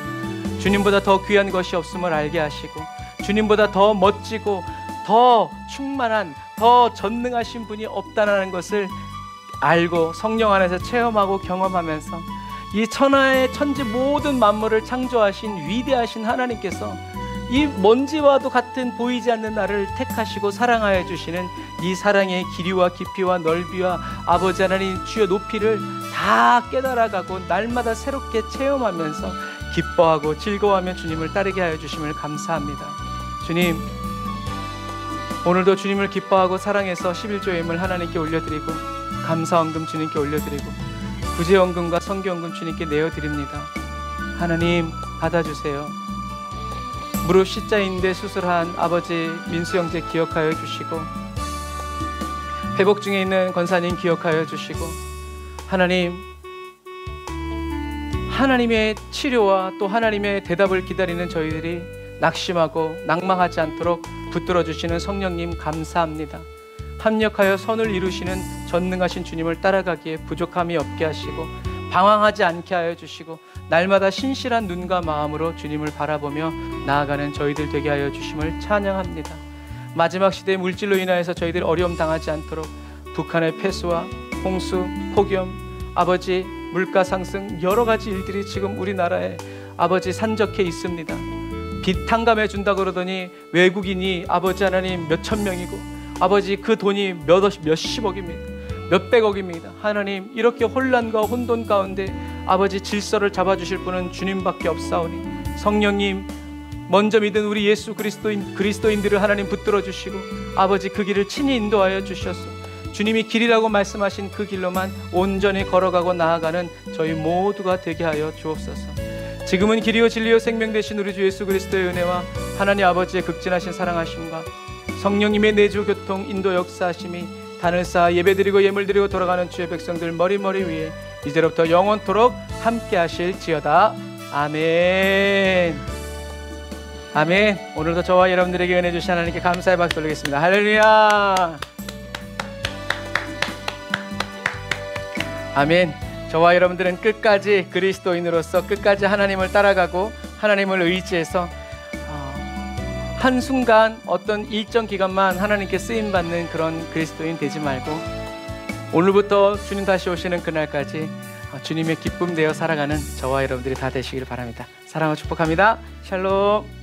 주님보다 더 귀한 것이 없음을 알게 하시고, 주님보다 더 멋지고 더 충만한, 더 전능하신 분이 없다는 것을 알고 성령 안에서 체험하고 경험하면서 이 천하의 천지 모든 만물을 창조하신 위대하신 하나님께서 이 먼지와도 같은 보이지 않는 나를 택하시고 사랑하여 주시는 이 사랑의 길이와 깊이와 넓이와 아버지 하나님 주여 높이를 다 깨달아가고 날마다 새롭게 체험하면서 기뻐하고 즐거워하며 주님을 따르게 하여 주심을 감사합니다. 주님, 오늘도 주님을 기뻐하고 사랑해서 11조임을 하나님께 올려드리고 감사원금 주님께 올려드리고 구제원금과 성교원금 주님께 내어드립니다. 하나님 받아주세요. 무릎 C자인대 수술한 아버지 민수 형제 기억하여 주시고, 회복 중에 있는 권사님 기억하여 주시고, 하나님, 하나님의 치료와 또 하나님의 대답을 기다리는 저희들이 낙심하고 낭망하지 않도록 붙들어 주시는 성령님 감사합니다. 합력하여 선을 이루시는 전능하신 주님을 따라가기에 부족함이 없게 하시고 방황하지 않게 하여 주시고 날마다 신실한 눈과 마음으로 주님을 바라보며 나아가는 저희들 되게 하여 주심을 찬양합니다. 마지막 시대의 물질로 인하여서 저희들 어려움 당하지 않도록 북한의 폐수와 홍수, 폭염, 아버지 물가 상승 여러 가지 일들이 지금 우리나라에 아버지 산적해 있습니다. 빚 탕감해 준다 그러더니 외국인이 아버지 하나님 몇천 명이고 아버지 그 돈이 몇십억입니다. 몇백억입니다. 하나님, 이렇게 혼란과 혼돈 가운데 아버지 질서를 잡아주실 분은 주님밖에 없사오니 성령님, 먼저 믿은 우리 예수 그리스도인들을 하나님 붙들어 주시고 아버지 그 길을 친히 인도하여 주셔서 주님이 길이라고 말씀하신 그 길로만 온전히 걸어가고 나아가는 저희 모두가 되게 하여 주옵소서. 지금은 길이요 진리요 생명 되신 우리 주 예수 그리스도의 은혜와 하나님 아버지의 극진하신 사랑하심과 성령님의 내주 교통 인도 역사하심이 단을 쌓아 예배드리고 예물드리고 돌아가는 주의 백성들 머리머리 위에 이제로부터 영원토록 함께 하실지어다. 아멘. 아멘. 오늘도 저와 여러분들에게 은혜 주신 하나님께 감사의 박수 올리겠습니다. 할렐루야. 아멘. 저와 여러분들은 끝까지 그리스도인으로서 끝까지 하나님을 따라가고 하나님을 의지해서 한순간 어떤 일정 기간만 하나님께 쓰임받는 그런 그리스도인 되지 말고 오늘부터 주님 다시 오시는 그날까지 주님의 기쁨 되어 살아가는 저와 여러분들이 다 되시길 바랍니다. 사랑하고 축복합니다. 샬롬.